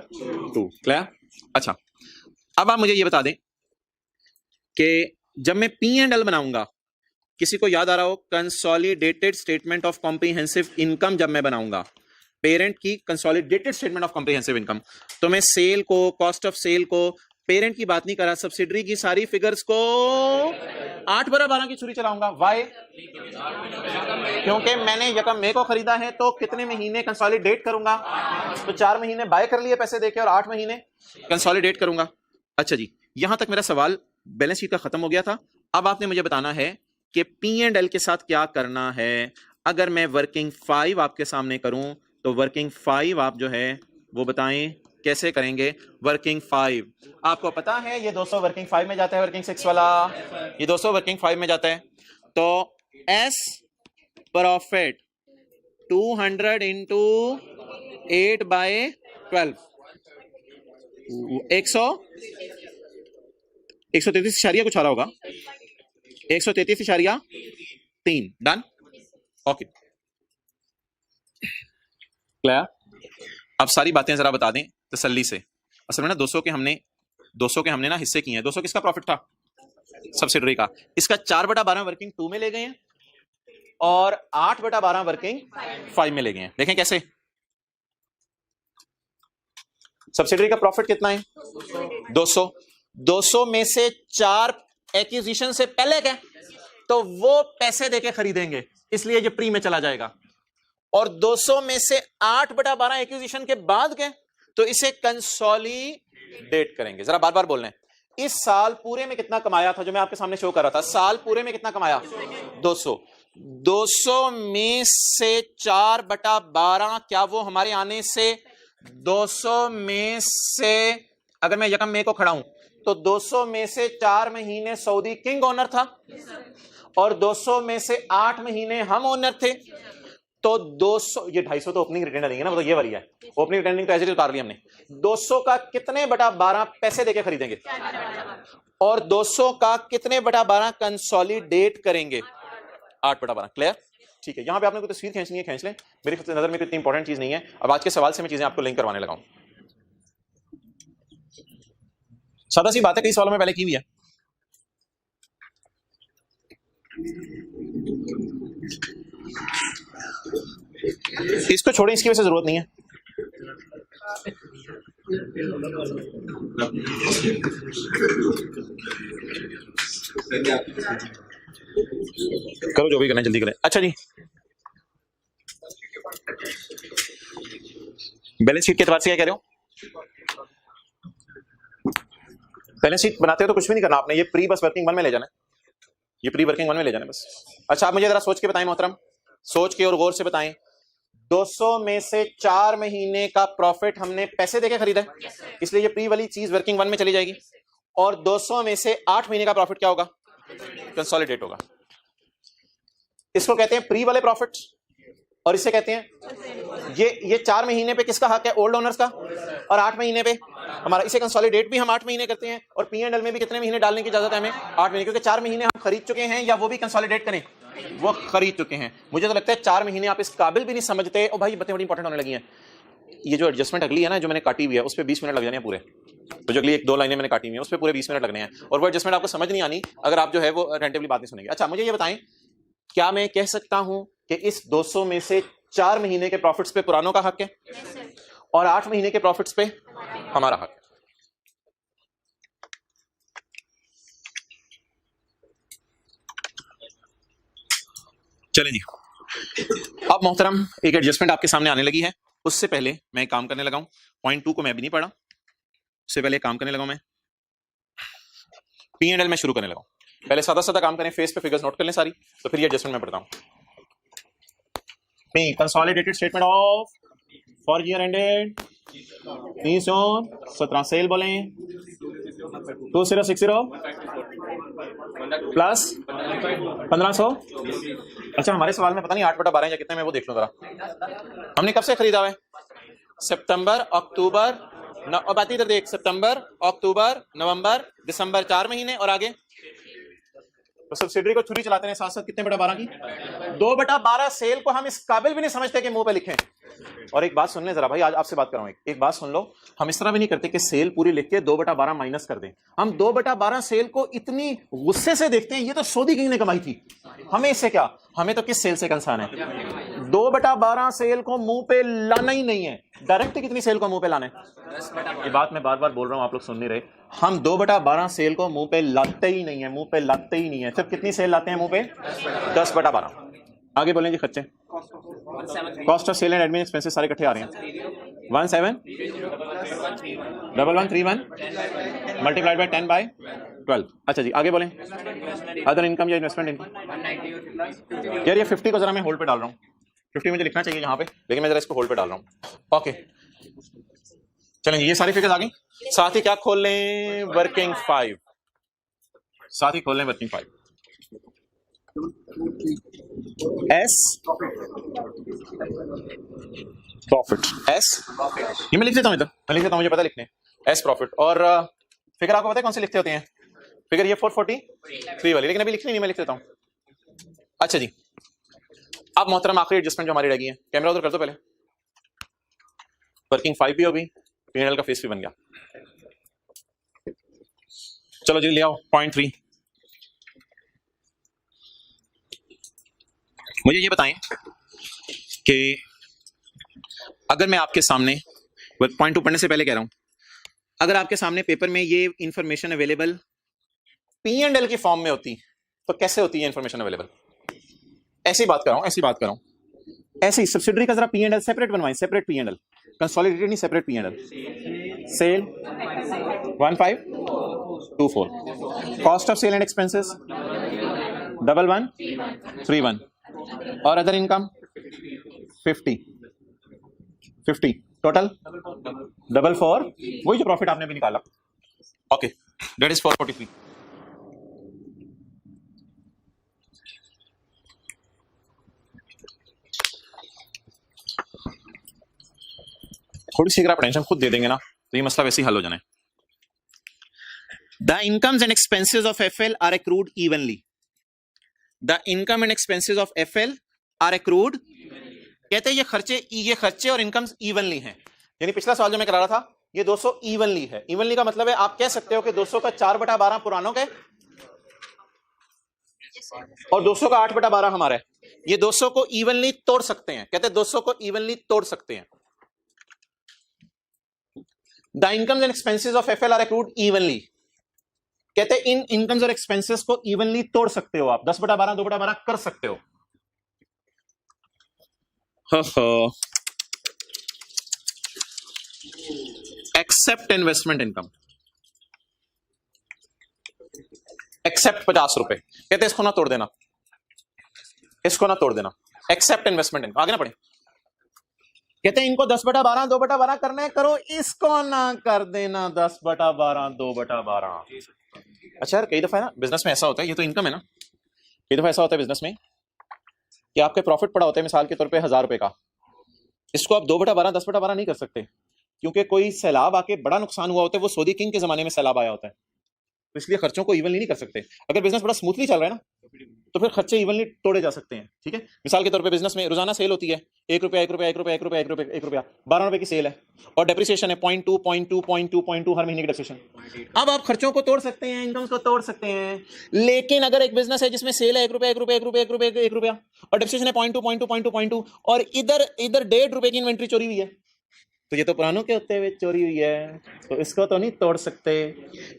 A: 2। Clear? अच्छा अब आप मुझे ये बता दें कि जब मैं P&L बनाऊंगा, किसी को याद आ रहा हो, consolidated statement of comprehensive income जब मैं बनाऊंगा, पेरेंट की consolidated statement of comprehensive income, तो मैं सेल को, कॉस्ट ऑफ सेल को, पेरेंट की बात नहीं कर रहा, सब्सिडरी की सारी फिगर्स को 8/12 की छुरी चलाऊंगा। वाई? क्योंकि मैंने 1 मई को खरीदा है, तो कितने महीने कंसोलिडेट करूंगा? तो 4 महीने बाय कर लिए पैसे देके, और 8 महीने कंसोलिडेट करूंगा। अच्छा जी, यहां तक मेरा सवाल बैलेंस शीट का खत्म हो गया था। अब आपने मुझे बताना है कि P&L के साथ क्या करना है। अगर मैं वर्किंग 5 आपके सामने करूं, तो वर्किंग 5 आप जो है वो बताएं कैसे करेंगे। वर्किंग 5 आपको पता है ये 200 वर्किंग 5 में जाता है, वर्किंग 6 वाला ये 200 वर्किंग 5 में जाता है। तो एस प्रॉफिट 200 इंटू 8/12 133 कुछ आ रहा होगा, 133.3 डन। Okay clear? अब सारी बातें जरा बता दें तसल्ली से। असल में ना 200 के हमने ना हिस्से किए हैं। 200 किसका प्रॉफिट था? सब्सिडरी का। इसका 4/12 वर्किंग 2 में ले गए हैं, और 8/12 वर्किंग 5 में ले गए हैं। देखें कैसे। सब्सिडरी का प्रॉफिट कितना है? 200। 200 में से 4 एक्विजिशन से पहले के, तो वो पैसे देके खरीदेंगे, इसलिए ये प्री में चला जाएगा। और 200 में से 8/12 एक्विजिशन के बाद के, तो इसे कंसोलिडेट करेंगे। जरा बार बार बोलना है, इस साल पूरे में कितना कमाया था, जो मैं आपके सामने शो कर रहा था, साल पूरे में कितना कमाया, 200। 200 में से 4/12, क्या वो हमारे आने से 200 में से, अगर मैं यकम मई को खड़ा हूं तो 200 में से 4 महीने सऊदी किंग ओनर था और 200 में से 8 महीने हम ओनर थे, तो 200, ये 250 तो ओपनिंग रिटर्न नहीं है ना, वो तो ये वाली है, ओपनिंग रिटर्निंग तो ऐसे उतार लिया हमने। 200 का कितने बटा 12 पैसे देके खरीदेंगे और 200 का कितने बटा 12 कंसोलिडेट करेंगे, 8/12। क्लियर? ठीक है, यहां पे आपने कोई तस्वीर खींचनी है खींच लें, मेरी नजर में कोई इतनी इंपॉर्टेंट चीज नहीं है। अब आज के सवाल से मैं चीजें आपको लिंक करवाने लगा हूं। सादा सी बात है, कई सवालों में पहले की हुई है। इसको छोड़ें, इसकी वजह से जरूरत नहीं है। करो जो भी करना है, जल्दी करें। अच्छा जी, बैलेंस शीट के एतबार से क्या कह रहे हो? बैलेंस शीट बनाते हो तो कुछ भी नहीं करना आपने, ये प्री बस वर्किंग 1 में ले जाना है, ये प्री वर्किंग 1 में ले जाना है बस। अच्छा, आप मुझे जरा सोच के बताएं मोहतरम, सोच के और गौर से बताएं, 200 में से 4 महीने का प्रॉफिट हमने पैसे देके खरीदा है, इसलिए ये प्री वाली चीज वर्किंग 1 में चली जाएगी, और 200 में से 8 महीने का प्रॉफिट क्या होगा, कंसोलिडेट होगा। इसको कहते हैं प्री वाले प्रॉफिट, और इसे कहते हैं ये 4 महीने पे किसका हक है, ओल्ड ओनर्स का, और 8 महीने पे हमारा। इसे कंसोलिडेट भी हम 8 महीने करते हैं, और P&L में भी कितने महीने डालने की इजाजत है हमें, 8 महीने, क्योंकि 4 महीने हम खरीद चुके हैं, या वो भी कंसोलिडेट करें, वो खरीद चुके हैं। मुझे तो लगता है 4 महीने आप इस काबिल भी नहीं समझते। और भाई बातें बड़ी इंपॉर्टेंट होने लगी हैं। ये जो एडजस्टमेंट अगली है ना, जो मैंने काटी हुई है, उस पर 20 मिनट लग जाने हैं पूरे, तो जो अगली 1-2 लाइनें मैंने काटी हुई है उस पर पूरे 20 मिनट लगने हैं, और वो एडजस्टमेंट आपको समझ नहीं आनी अगर आप जो है वो अटेंटिवली बात नहीं सुनेंगे। अच्छा, मुझे ये बताएं, क्या मैं कह सकता हूं कि इस 200 में से 4 महीने के प्रॉफिट्स पे पुरानों का हक है और 8 महीने के प्रॉफिट्स पे हमारा हक है? चलें जी, अब मोहतरम एक एडजस्टमेंट आपके सामने आने लगी है। उससे पहले मैं एक काम करने लगा हूं, पॉइंट 2 को मैं भी नहीं पढ़ा, उससे पहले काम करने लगा मैं P&L में शुरू करने लगा। पहले सादा सादा काम करें, फेस पे फिगर्स नोट कर लें सारी, तो फिर ये एडजस्टमेंट मैं पढ़ता हूं। Consolidated statement of for year ended 17 sale बोलें 2060 प्लस 1500। अच्छा, हमारे सवाल में पता नहीं 8/12 या कितने में, वो देख लो जरा। हमने कब से खरीदा हुआ है, सितंबर, अक्टूबर, बात इधर देख, सितंबर, अक्टूबर, नवंबर, दिसंबर, 4 महीने, और आगे तो सब्सिडरी को छुरी चलाते हैं साथ साथ कितने बटा 12 की, 2/12 सेल को हम इस काबिल भी नहीं समझते कि मुंह पे लिखें। और एक बात सुन ले जरा भाई, आज आपसे बात कर रहा हूं, एक बात सुन लो, हम इस तरह भी नहीं करते कि सेल पूरी लिख के 2/12 माइनस कर दें। हम 2/12 सेल को इतनी गुस्से से देखते हैं, ये तो सऊदी किंग ने कमाई थी, हमें इससे क्या, हमें तो किस सेल से कंसर्न है। 2/12 सेल को मुंह पे लाना ही नहीं है, डायरेक्ट कितनी सेल को मुंह पे लाना है, ये बात मैं बार बार बोल रहा हूं, आप लोग सुन नहीं रहे। हम 2/12 सेल को मुंह पे लाते ही नहीं है, मुंह पे लाते ही नहीं है। सिर्फ कितनी सेल लाते हैं मुंह पे, 10/12। आगे बोलें जी, खर्चे, cost of sale and admin expenses सारे इकट्ठे आ रहे हैं, 171131 मल्टीप्लाइड बाय 10/12। अच्छा जी, आगे बोलें, अदर इनकम या इन्वेस्टमेंट इनकम। यार ये 50 को जरा मैं होल्ड पे डाल रहा हूँ, 50 मुझे लिखना चाहिए यहाँ पे, लेकिन मैं जरा इसको होल्ड पे डाल रहा हूँ। ओके, चलें, ये सारी फिगर्स आ गई। साथ ही क्या खोल लें, वर्किंग 5, साथ ही खोल लें वर्किंग 5। एस प्रॉफिट, एस ये मैं लिख देता हूं, इधर मैं लिख देता हूं, मुझे पता लिखने, एस प्रॉफिट। और फिगर आपको पता है कौन से लिखते होते हैं, फिगर ये 443 वाली, लेकिन अभी लिखनी नहीं, मैं लिख देता हूं। अच्छा जी, अब मोहतरम आखिरी एडजस्टमेंट जो हमारी रह गई है, कैमरा उधर कर दो पहले। वर्किंग 5 भी हो गई, P&L का फेस भी बन गया। चलो जी, ले आओ पॉइंट 3। मुझे ये बताएं कि अगर मैं आपके सामने, पॉइंट 2 पढ़ने से पहले कह रहा हूं, अगर आपके सामने पेपर में ये इंफॉर्मेशन अवेलेबल P&L की फॉर्म में होती तो कैसे होती है इंफॉर्मेशन अवेलेबल? ऐसी बात कर रहा हूं, ऐसी बात कर रहा हूं, ऐसे ही सब्सिडरी का जरा P&L सेपरेट बनवाएं, सेपरेट P&L, कंसोलिडेटेड नहीं, separate P&L। Sale 15 24. Cost of sale and expenses 1131. और अदर इनकम 50 टोटल 44. वही जो प्रॉफिट आपने भी निकाला. Okay, that is 443. थोड़ी सी अगर आप टेंशन खुद दे देंगे ना तो ये मसला वैसे ही हल हो जाना है. The incomes and expenses of FL are accrued evenly. The income and expenses of FL are accrued. कहते हैं ये खर्चे और इनकम्स इवनली हैं. यानी पिछला सवाल जो मैं करा रहा था ये 200 इवनली है. इवनली का मतलब है आप कह सकते हो कि 200 का 4/12 पुरानों के और 200 का 8/12 हमारा है. ये 200 को इवनली तोड़ सकते हैं. कहते हैं 200 को इवनली तोड़ सकते हैं. The incomes and expenses of FL are accrued evenly. कहते हैं इन इनकम्स और एक्सपेंसेस को इवनली तोड़ सकते हो आप. 10/12 2/12 कर सकते हो. Accept investment income. एक्सेप्ट 50 रुपए. कहते हैं इसको ना तोड़ देना, इसको ना तोड़ देना. Except investment income. आगे ना पढ़े. कहते हैं इनको 10/12 2/12 करना है, करो. इसको ना कर देना 10/12 2/12. अच्छा यार, कई दफा है ना बिजनेस में ऐसा होता है, ये तो इनकम है ना, कई दफा ऐसा होता है बिजनेस में कि आपके प्रॉफिट पड़ा होता है मिसाल के तौर पे 1000 रुपए का. इसको आप 2/12 10/12 नहीं कर सकते क्योंकि कोई सैलाब आके बड़ा नुकसान हुआ होता है. वो सऊदी किंग के जमाने में सैलाब आया होता है, तो इसलिए खर्चों को इवनली नहीं कर सकते. अगर बिजनेस बड़ा स्मूथली चल रहा है ना तो फिर खर्चे इवनली तोड़े जा सकते हैं. ठीक है, मिसाल के तौर पे बिजनेस में रोजाना सेल होती है 1 रुपया 1 रुपया 1 रुपया 1 रुपया 1 रुपया 1 रुपया 12 रुपए की सेल है और डेप्रिसिएशन है 0.2 हर महीने की डेप्रिसिएशन. अब आप खर्चों को तोड़ सकते हैं, इनकम्स को तोड़ सकते हैं. लेकिन अगर एक बिजनेस है जिसमें सेल है 1 रुपया 1 रुपया 1 रुपया 1 रुपया 1 रुपया और डेप्रिसिएशन है 0.2 और इधर 1.5 रुपए की इन्वेंट्री चोरी हुई है, तो ये तो पुरानों के होते हुए चोरी हुई है, तो इसको तो नहीं तोड़ सकते.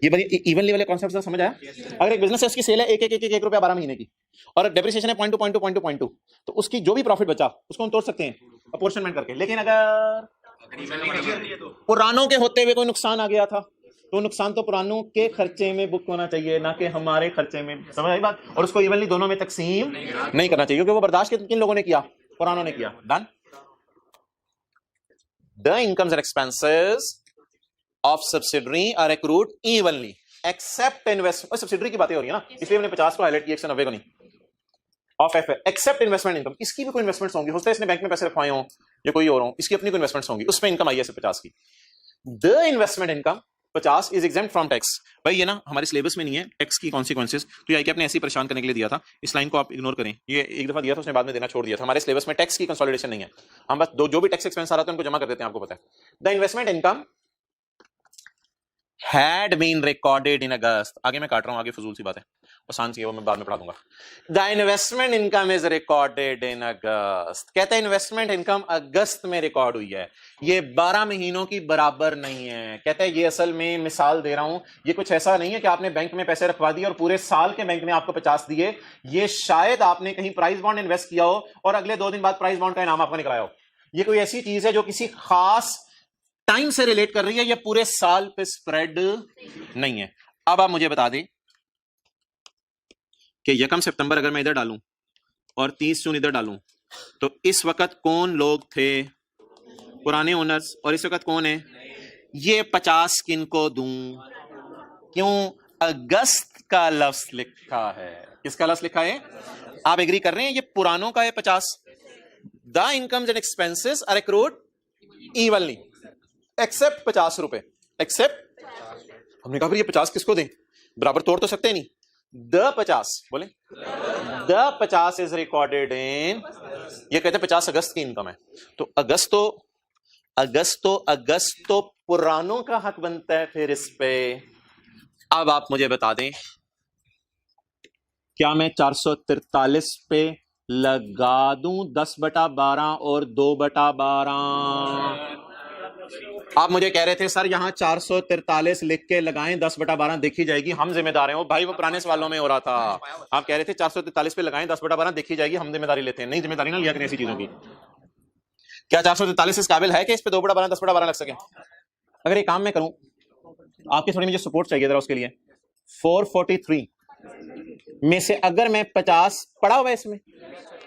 A: ये बड़ी इवनली वाले कॉन्सेप्ट समझ आया. अगर एक बिजनेस है उसकी सेल है 1 रुपया 12 महीने की और डेप्रिसिएशन है 0.2 तो उसकी जो भी प्रॉफिट बचा उसको हम तोड़ सकते हैं अपोर्शनमेंट करके. लेकिन अगर पुरानों के होते हुए कोई नुकसान आ गया था तो नुकसान तो पुरानों के खर्चे में बुक होना चाहिए, ना कि हमारे खर्चे में. समझ आई बात. और उसको इवनली दोनों में तकसीम नहीं करना चाहिए क्योंकि वो बर्दाश्त किन लोगों ने किया, पुरानों ने किया. Done. The incomes and expenses of subsidiary are accrued evenly except investment. और subsidiary की बातें हो रही है ना, इसलिए हमने 50 को हाईलाइट किया, 190 को नहीं. Of FF except investment income. इसकी भी कोई इन्वेस्टमेंट्स होंगी, हो सकता है इसने बैंक में पैसे रखवाए हों या कोई और हो, इसकी अपनी कोई इन्वेस्टमेंट्स होंगी, उसमें इनकम आई है 50 की. The investment income 50 is exempt from tax. भाई ये ना हमारे सिलेबस में नहीं है टैक्स की कॉन्सिक्वेंसेस, तो ये आपने ऐसे ही परेशान करने के लिए दिया था. इस लाइन को आप इग्नोर करें. ये एक दफा दिया था उसने बाद में देना छोड़ दिया था. हमारे सिलेबस में टैक्स की कंसोलिडेशन नहीं है. हम बस जो भी टैक्स एक्सपेंस आ रहा था उनको जमा कर देते हैं, आपको पता है. The investment income had been recorded in August. आगे मैं काट रहा हूं, आगे फजूल सी बात है, आसान सी है, वो मैं बाद में पढ़ा दूंगा. The investment income is recorded in August. कहते हैं इन्वेस्टमेंट इनकम अगस्त में रिकॉर्ड हुई है. ये 12 महीनों की बराबर नहीं है. कहते हैं ये असल में मिसाल दे रहा हूं, ये कुछ ऐसा नहीं है कि आपने बैंक में पैसे रखवा दिए और पूरे साल के बैंक ने आपको 50 दिए. ये शायद आपने कहीं प्राइस बॉन्ड इन्वेस्ट किया हो और अगले 2 दिन बाद प्राइस बॉन्ड का इनाम आपको निकलाया हो. ये कोई ऐसी चीज है जो किसी खास टाइम से रिलेट कर रही है, या पूरे साल पे स्प्रेड नहीं है. अब आप मुझे बता दें कि 1 सितंबर अगर मैं इधर डालूं और 30 जून इधर डालूं तो इस वक्त कौन लोग थे पुराने ओनर्स और इस वक्त कौन है. ये 50 किनको दूं? क्यों? अगस्त का लफ्ज लिखा है. किसका लफ्ज लिखा है? आप एग्री कर रहे हैं ये पुरानों का है 50. The incomes and expenses are accrued evenly except 50 रुपए. एक्सेप्ट, हमने कहा फिर ये 50 किसको दें, बराबर तोड़ तो सकते नहीं. द 50 बोले, द 50 इज रिकॉर्डेड इन, ये कहते हैं 50 अगस्त की इनकम है. तो अगस्त तो पुरानों का हक बनता है फिर इस पे. अब आप मुझे बता दें क्या मैं 443 पे लगा दूं 10/12 और 2/12? आप मुझे कह रहे थे सर यहां 443 लिख के लगाएं, 10/12 देखी जाएगी, हम जिम्मेदार हैं. भाई वो पुराने सवालों में हो रहा था. आप कह रहे थे 443 पे लगाएं, 10/12 देखी जाएगी, हम जिम्मेदारी लेते हैं. नहीं, जिम्मेदारी ना लिया करें ऐसी चीजों की. क्या 443 इस काबिल है कि इस पे 2/12 10/12 लग सके? अगर ये काम मैं करूं, आपकी थोड़ी मुझे सपोर्ट चाहिए जरा उसके लिए. 443 में से अगर मैं 50 पढ़ा हुआ है इसमें,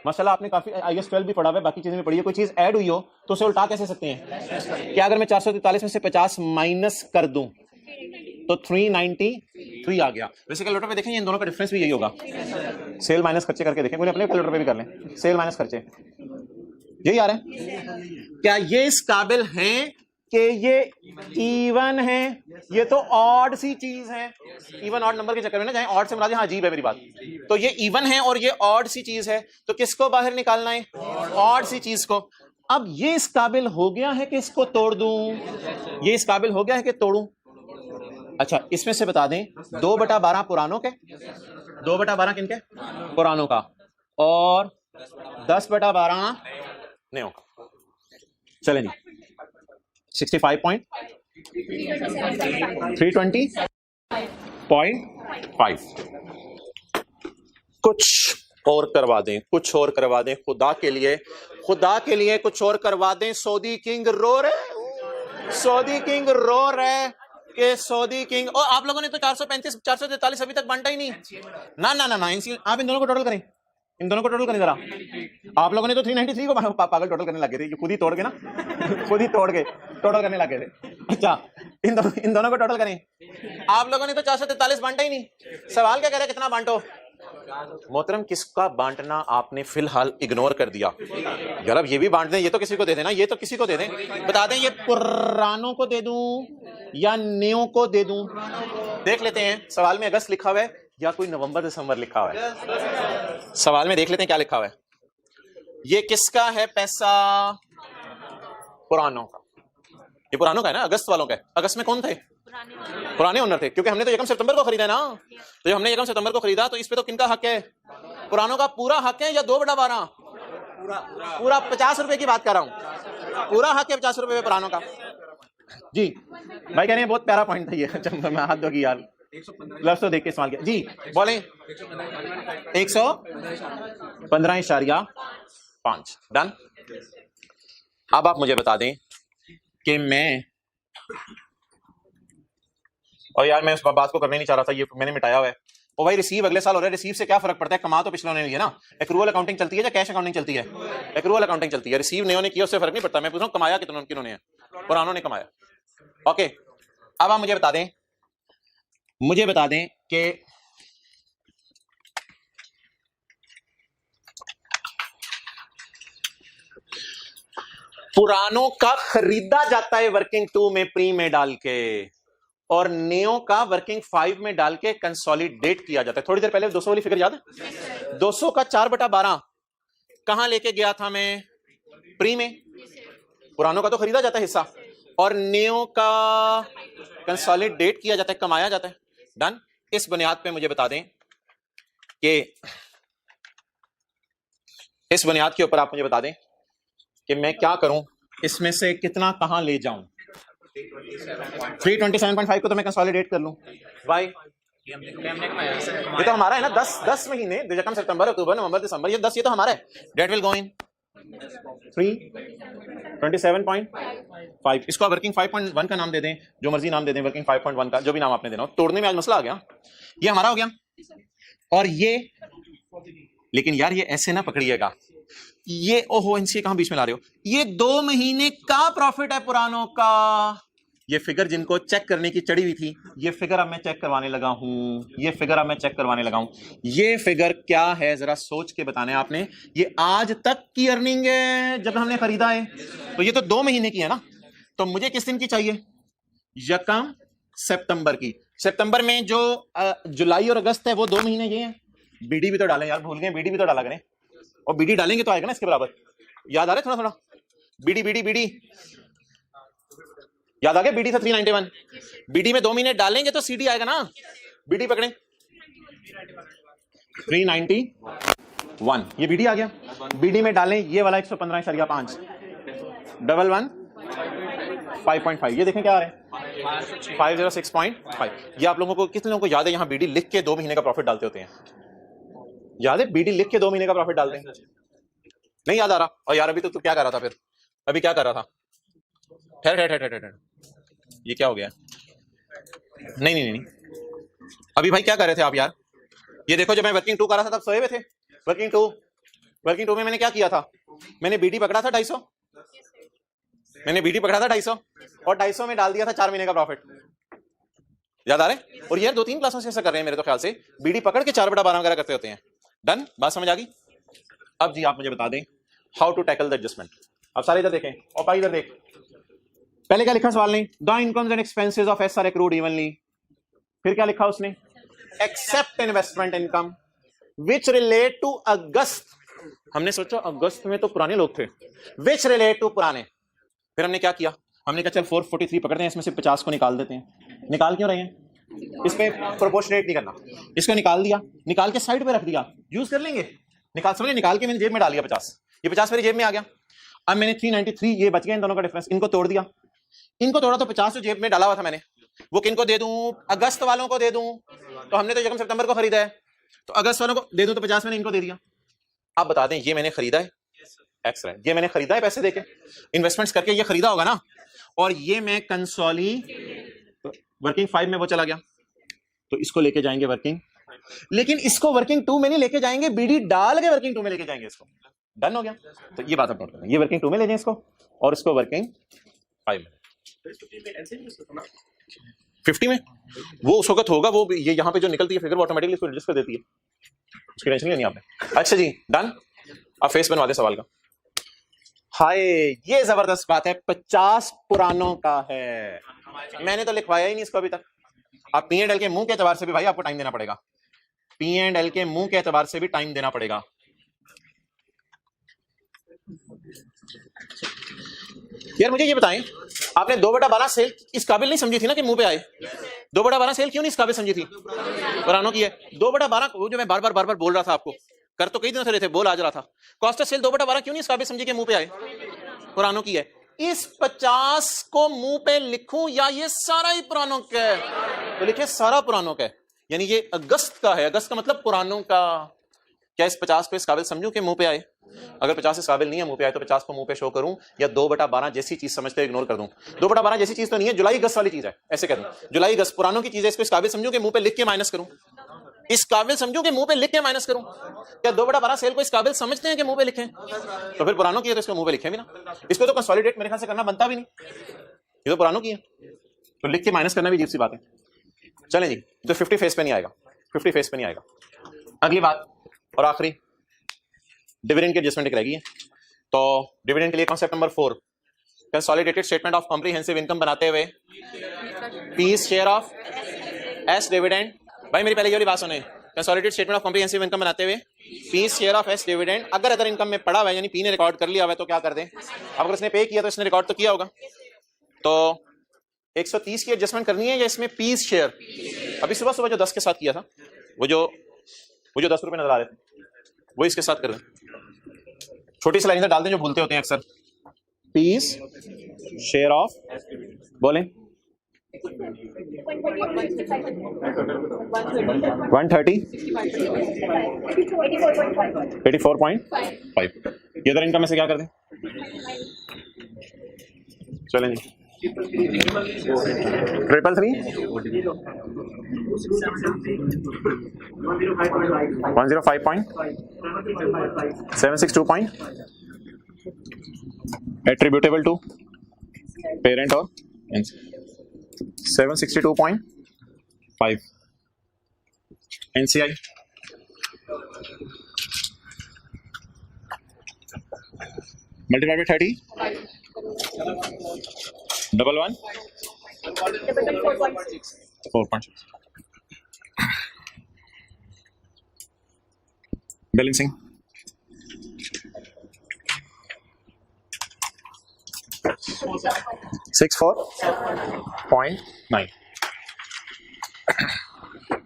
A: माशाल्लाह आपने काफी IS 12 भी पढ़ा हुआ है, बाकी चीजें भी पढ़ी है, कोई चीज ऐड हुई हो तो उसे उल्टा कैसे सकते हैं? क्या अगर मैं 443 में से 50 माइनस कर दूं तो 393 आ गया। वैसे कैलकुलेटर पे देखें इन दोनों का डिफरेंस भी यही होगा, सेल माइनस खर्चे करके देखें, कोई अपने कैलकुलेटर पे भी कर लें, सेल माइनस खर्चे यही आ रहा है। क्या ये इस काबिल हैं कि ये इवन है? ये तो ऑड सी चीज है, इवन ऑड नंबर के चक्कर में ना जाए, ऑड से मुराद, हाँ अजीब है मेरी बात, तो ये इवन है और ये ऑड सी चीज है, तो किसको बाहर निकालना है? ऑड सी चीज को। अब ये इस काबिल हो गया है कि इसको तोड़ दूं, ये इस काबिल हो गया है कि तोड़ूं। अच्छा इसमें से बता दें 2/12 पुरानों के, 2/12 किनके? पुरानों का, और 10/12 नयों का। चलें जी, 65.320.5 कुछ और करवा दें, कुछ और करवा दें, खुदा के लिए, खुदा के लिए कुछ और करवा दें। सऊदी किंग रो रहे, सऊदी किंग रो रहे कि सऊदी किंग, और आप लोगों ने तो 435 443 अभी तक बांटा ही नहीं। ना ना ना ना, आप इन दोनों को टोटल करें, इन दोनों को टोटल करें जरा। आप लोगों ने तो 393 को पागल टोटल करने लगे थे, खुद ही तोड़ के ना, खुद ही तोड़ के टोटल करने लगे थे। अच्छा इन दोनों को टोटल करें। आप लोगों ने तो 443 बांटा ही नहीं, सवाल क्या कह रहे हैं कितना बांटो? मोहतरम किसका बांटना आपने फिलहाल इग्नोर कर दिया। यार अब ये भी बांट दें, ये तो किसी को दे देना, ये तो किसी को दे दें। बता दें ये पुरानों को दे दूं या न्यू को दे दूं? देख लेते हैं सवाल में अगस्त लिखा हुआ है या कोई नवंबर दिसंबर लिखा हुआ है। सवाल में देख लेते हैं क्या लिखा हुआ है। ये किसका है पैसा? पुरानों का। ये पुरानों का है ना, अगस्त वालों का है। अगस्त में कौन थे? पुराने ओनर थे, क्योंकि हमने तो 1 सितंबर को खरीदा ना। तो हमने 1 सितंबर को खरीदा, तो इस पे तो किनका हक है? पुरानों का पूरा हक है या 2/12? पूरा 50 रुपए की बात कर रहा हूं, पूरा हक है 50 रुपए पुरानों का। जी भाई कह रहे हैं बहुत प्यारा पॉइंट था ये, मैं हाथ दोगी यार, लफ्ज़ तो देख के इस्तेमाल किया। जी बोलें। 115.5 डन। अब आप मुझे बता दें कि मैं, और यार मैं उस बात को करने नहीं चाह रहा था, ये मैंने मिटाया हुआ है। ओ भाई रिसीव अगले साल हो रहा है, रिसीव से क्या फर्क पड़ता है? कमा तो पिछले ने लिया ना। एक्रूअल अकाउंटिंग चलती है या कैश अकाउंटिंग चलती है? एक्रूअल अकाउंटिंग चलती है। रिसीव नयों ने किया उससे फर्क नहीं पड़ता। मैं पूछ रहा हूं कमाया किन्होंने है? पुरानों ने कमाया। ओके अब आप मुझे बता दें, मुझे बता दें कि पुरानों का खरीदा जाता है वर्किंग 2 में प्री में डाल के, और नयो का वर्किंग 5 में डाल के कंसोलिडेट किया जाता है। थोड़ी देर पहले 200 वाली फिगर याद है? 200 का 4/12 कहां लेके गया था मैं? प्री में। पुरानों का तो खरीदा जाता है हिस्सा, और नयो का कंसोलिडेट किया जाता है, कमाया जाता है। डन। इस बुनियाद पे मुझे बता दें कि इस बुनियाद के ऊपर आप मुझे बता दें कि मैं क्या करूं, इसमें से कितना कहां ले जाऊं? 327.5 को तो मैं कंसोलिडेट कर लूं। भाई ये तो हमारा है ना, 10 महीने, 1 सितंबर अक्टूबर नवंबर दिसंबर, ये 10 ये तो हमारा है। डेट विल गो इन 327.5। इसको वर्किंग 5.1 का नाम दे दें, जो मर्जी नाम दे दें, वर्किंग 5.1 का जो भी नाम आपने देना हो। तोड़ने में आज मसला आ गया, ये हमारा हो गया। और ये, लेकिन यार ये ऐसे ना पकड़िएगा, ये ओहो इनसे कहां बीच में ला रहे हो? ये 2 महीने का प्रॉफिट है पुरानों का। ये फिगर जिनको चेक करने की चढ़ी हुई थी, ये फिगर अब मैं चेक करवाने लगा हूं, ये फिगर अब मैं चेक करवाने लगा हूं। ये फिगर क्या है जरा सोच के बताना है आपने। ये आज तक की अर्निंग है जब हमने खरीदा है, तो ये तो 2 महीने की है ना। तो मुझे किस दिन की चाहिए? 1 सितंबर की। सितंबर में जो जुलाई और अगस्त है वो 2 महीने ये हैं। बीडी भी तो डालें यार, भूल गए, बीडी भी तो डाला करें, और बीडी डालेंगे तो आएगा ना इसके बराबर। याद आ रहा है थोड़ा थोड़ा? बीडी बीडी बीडी याद आ गया? बीडी था 391। बीडी में 2 महीने डालेंगे तो सीडी आएगा ना। बीडी पकड़े 391, ये बीडी आ गया। बीडी में डालें ये वाला 115.5 11.5, ये देखें क्या आ रहा है 506.5। ये आप लोगों को, कितने लोगों को याद है यहाँ बीडी लिख के 2 महीने का प्रॉफिट डालते होते हैं? याद है बीडी लिख के 2 महीने का प्रॉफिट डालते हैं? नहीं याद आ रहा? और यार अभी तो तू क्या कर रहा था फिर? अभी क्या कर रहा था? ठहर, ये क्या हो गया? नहीं, अभी भाई क्या कर रहे थे आप यार? ये देखो, जब मैं वर्किंग 2 कर रहा था तब सोए हुए थे। वर्किंग टू में मैंने क्या किया था? मैंने बीडी पकड़ा था 250, मैंने बीडी पकड़ा था 250 और 250 में डाल दिया था 4 महीने का प्रॉफिट। याद आ रहा है? और यार 2-3 क्लासों से ऐसा कर रहे हैं मेरे तो ख्याल से, बीडी पकड़ के 4/12 वगैरह करते होते हैं। डन, बात समझ आ गई? अब जी आप मुझे बता दें how to tackle the adjustment. अब सारे इधर देखें और पाई इधर देख। पहले क्या लिखा सवाल ने? The incomes and expenses of S are accrued evenly. फिर क्या लिखा उसने? Except investment income which relate to August. हमने सोचा अगस्त में तो पुराने लोग थे, विच रिलेट टू पुराने। फिर हमने क्या किया? हमने कहा चल 443 पकड़ते हैं, इसमें से 50 को निकाल देते हैं। निकाल क्यों रहे हैं? इस पे प्रोपोर्शनेट नहीं करना। इसको निकाल दिया, निकाल के साइड पे रख दिया, यूज कर लेंगे। निकाल, समझे? निकाल के मैंने जेब में डाल दिया 50, ये 50 मेरी जेब में आ गया। अब मैंने 393, ये बच गया इन दोनों का डिफरेंस, इनको तोड़ दिया। इनको तोड़ा तो 50 जो जेब में डाला हुआ था मैंने, वो किनको दे दूं? अगस्त वालों को दे दूं। तो हमने तो 1 सितंबर को खरीदा है, तो अगस्त वालों को दे दूं तो 50 मैंने इनको दे दिया। आप बता दें ये मैंने खरीदा है एक्स है, ये मैंने खरीदा है पैसे देके, इन्वेस्टमेंट्स करके ये खरीदा होगा ना। और ये मैं कंसोली वर्किंग 5 में वो चला गया, तो इसको लेके जाएंगे वर्किंग, लेकिन इसको वर्किंग 2 में नहीं लेके जाएंगे, बीडी डाल के वर्किंग 2 में लेके जाएंगे इसको। डन हो गया? तो ये बात आप नोट करें, ये वर्किंग 2 में ले जाएं इसको और इसको वर्किंग 5 में। 50 में वो उस वक्त होगा, वो ये यहाँ पे जो निकलती है फिगर वो ऑटोमेटिकली इसको एडजस्ट कर देती है, उसकी टेंशन नहीं लेनी आपने। अच्छा जी डन। अब फेस बनवा दे सवाल का। हाय, ये जबरदस्त बात है, 50 पुरानों का है। मैंने तो लिखवाया ही नहीं इसको अभी तक। आप P&L के मुंह के एतबार से भी भाई आपको टाइम देना पड़ेगा, P&L के मुंह के एतबार से भी टाइम देना पड़ेगा। यार मुझे ये बताएं, आपने 2/12 सेल इस काबिल नहीं समझी थी ना कि मुंह पे आए? 2/12 सेल क्यों नहीं इस काबिल समझी थी? पुरानों की है 2/12। वो जो मैं बार बार बोल रहा था आपको, कर तो कई दिनों से रहे थे, बोल आज रहा था, कॉस्ट ऑफ सेल 2/12 क्यों नहीं इस काबिल समझी कि मुंह पे आए? पुरानों की है। इस 50 को मुंह पे लिखूं या ये सारा ही पुरानों का है? तो लिखे सारा पुरानों का है, यानी ये अगस्त का है। अगस्त का मतलब पुरानों का। क्या इस 50 को इस काबिल समझूं कि मुंह पे आए? अगर 50 इस काबिल नहीं है मुंह पे आए तो 50 को मुंह पे शो करूं या 2/12 जैसी चीज समझते इग्नोर कर दूं? 2/12 जैसी चीज तो नहीं है, जुलाई अगस्त वाली चीज है, ऐसे कह दूं। जुलाई अगस्त पुरानों की चीज है, इसको इस काबिल समझूं कि मुंह पे लिख के माइनस करूं? इस काबिल समझूं कि मुंह पे लिख के माइनस करूं? क्या 2/12 सेल को इस काबिल समझते हैं कि मुंह पे लिखें? तो फिर पुरानों की है तो इसको मुंह पे लिखें भी ना। इसको तो कंसोलिडेट मेरे ख्याल से करना बनता भी नहीं, ये तो पुरानों की है, तो लिख के माइनस करना भी अजीब सी बात है। चलें जी, तो 50 फेस पे नहीं आएगा, 50 फेस पे नहीं आएगा। अगली बात और आखिरी, डिविडेंड की एडजस्टमेंट रहेगी। तो डिविडेंड के लिए concept number 4, consolidated statement of comprehensive income बनाते हुए piece share of S dividend. भाई मेरी पहले ये वाली बात सुने, consolidated statement of comprehensive income बनाते हुए piece share of S dividend. अगर अदर इनकम में पड़ा हुआ है, यानी पी ने रिकॉर्ड कर लिया हुआ है, तो क्या कर दें? अगर उसने पे किया तो इसने रिकॉर्ड तो किया होगा, तो 130 की एडजस्टमेंट करनी है या इसमें पीस शेयर? अभी सुबह जो 10 के साथ किया था, वो जो 10 रुपए नजर आ रहे थे, वो इसके साथ कर दें। छोटी सी लाइन डाल दें जो भूलते होते हैं अक्सर, पीस शेयर ऑफ, बोलें 130 84.5। ये अदर इनकम में से क्या कर दें? चलें जी, 333 105.762 attributable to parent or 762.5 NCI। multiplied by 30 11 4.6 balancing 64.9।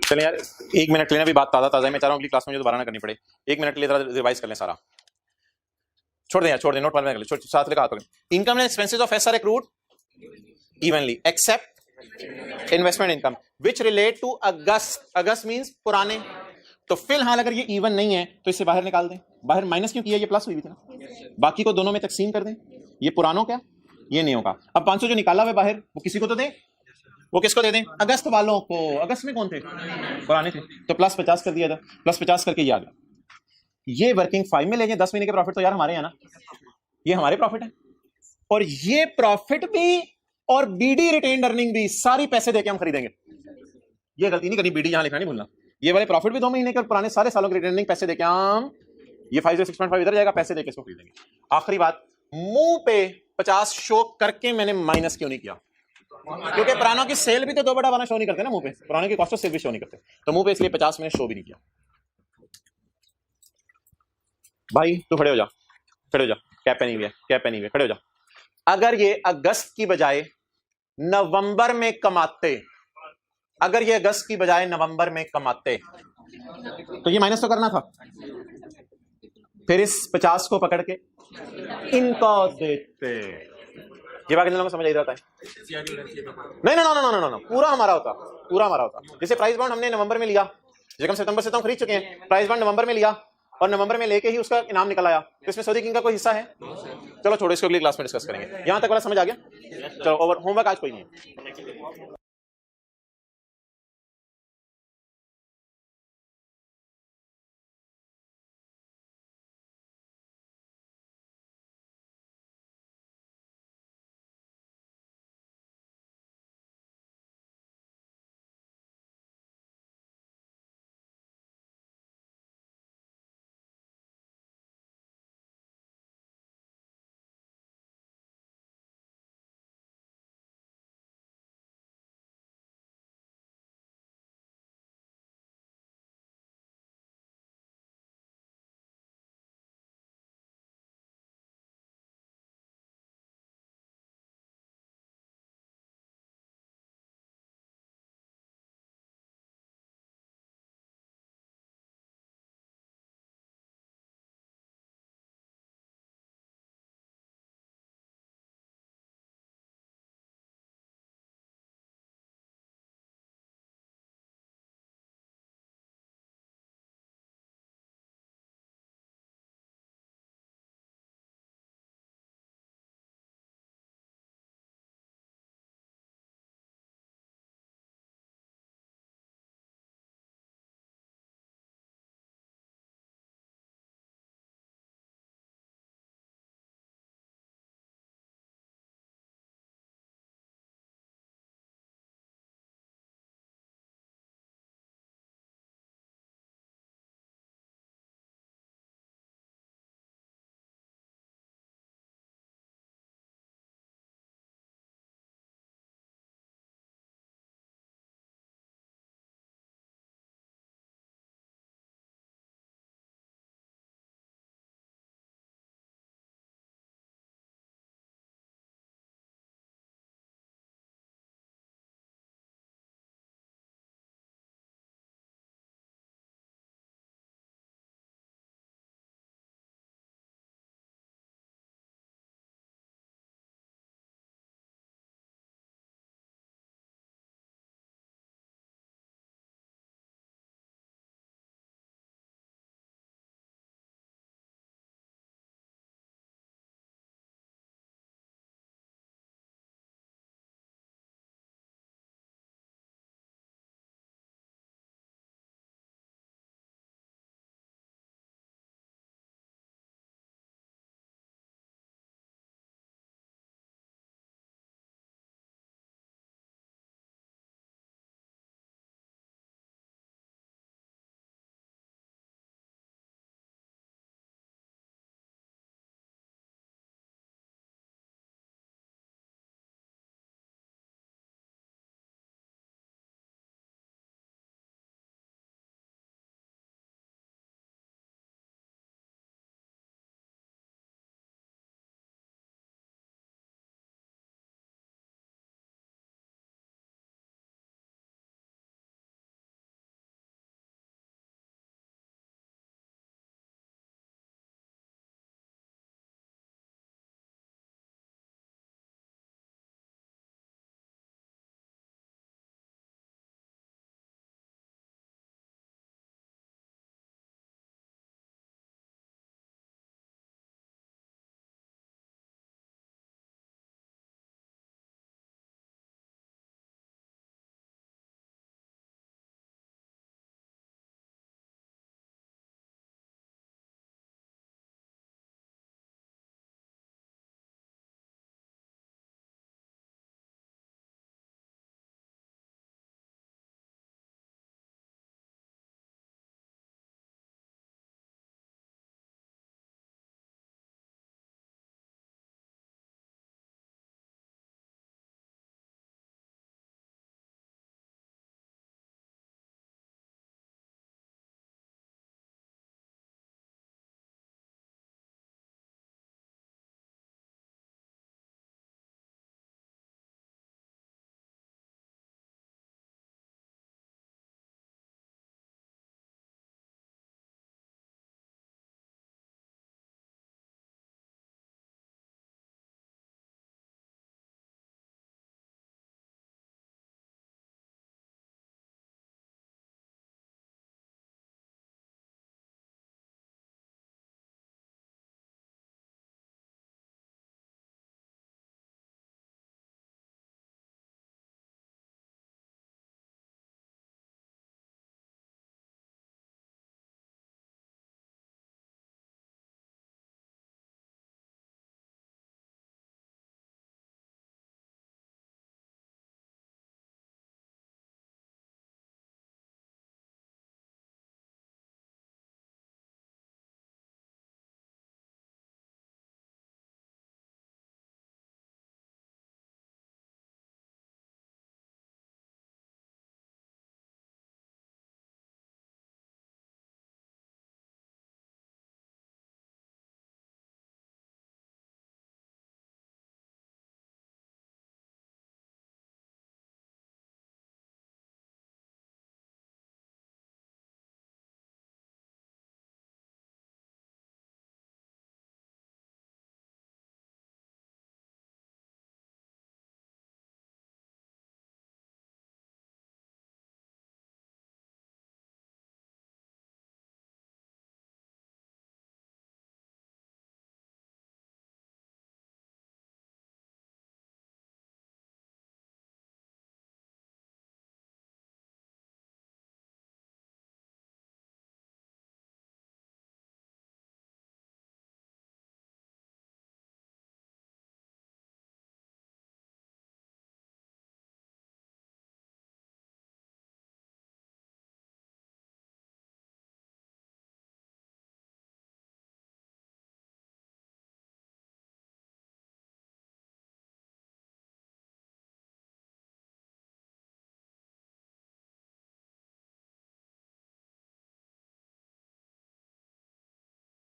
A: चलें यार, 1 मिनट लेना, भी बात ताज़ा है, मैं चाह रहा हूँ अगली क्लास में जो दोबारा ना करनी पड़े। 1 मिनट ले रिवाइज कर लें सारा, छोड़ दें यार, छोड़ दें, नोट वाले कर ले, साथ लिखा। Income and expenses of S are accrued evenly except investment income which relate to August. August means पुराने। तो फिलहाल अगर ये इवन नहीं है तो इसे बाहर निकाल दें। बाहर माइनस क्यों किया? ये प्लस हुई थी ना, बाकी को दोनों में तकसीम कर दें। ये पुरानों का, ये नहीं होगा। अब 500 जो निकाला हुआ बाहर, वो किसी को तो दें, वो किसको दे दें? अगस्त वालों को। अगस्त में कौन थे? पुराने थे। तो +50 कर दिया था, +50 करके ये आ गया। ये वर्किंग 5 में ले जाए, 10 महीने के प्रॉफिट तो यार हमारे हैं ना, ये हमारे प्रॉफिट है। और ये प्रॉफिट भी और बीडी रिटेन्ड अर्निंग भी सारी पैसे देके हम खरीदेंगे। ये गलती नहीं करनी, बीडी यहां लिखना नहीं भूलना। ये वाले प्रॉफिट भी 2 महीने के और पुराने सारे सालों की रिटेनिंग पैसे देके हम, ये 506.5 इधर जाएगा, पैसे देके इसको खरीदेंगे। आखिरी बात, मुंह पे 50 शो करके मैंने माइनस क्यों नहीं किया? क्योंकि पुरानों की सेल भी तो 2 बटा 12 शो नहीं करते ना मुंह पे, पुरानों की कॉस्ट ऑफ सेल भी शो नहीं करते, तो मुंह पे इसलिए 50 मैंने शो भी नहीं किया। भाई तू खड़े हो जा, खड़े हो जा, कैप पहनी हुई है, कैप पहनी हुई है, खड़े हो जा। अगर ये अगस्त की बजाय नवंबर में कमाते, अगर ये अगस्त की बजाय नवंबर में कमाते, तो ये माइनस तो करना था। फिर इस 50 को पकड़ के इनको देते। ये बात लोगों को समझ आ रहा है? नहीं ना ना ना ना ना, पूरा हमारा होता, पूरा हमारा होता। जैसे प्राइस बॉन्ड हमने नवंबर में लिया, जैसे हम सितंबर से तो हम खरीद चुके हैं, प्राइस बॉन्ड नवंबर में लिया और नवंबर में लेके ही उसका इनाम निकल आया, तो इसमें सऊदी किंग का कोई हिस्सा है? चलो छोड़ो, इसको अगली क्लास में डिस्कस करेंगे। यहां तक वाला समझ आ गया? चलो ओवर, होमवर्क आज कोई नहीं है।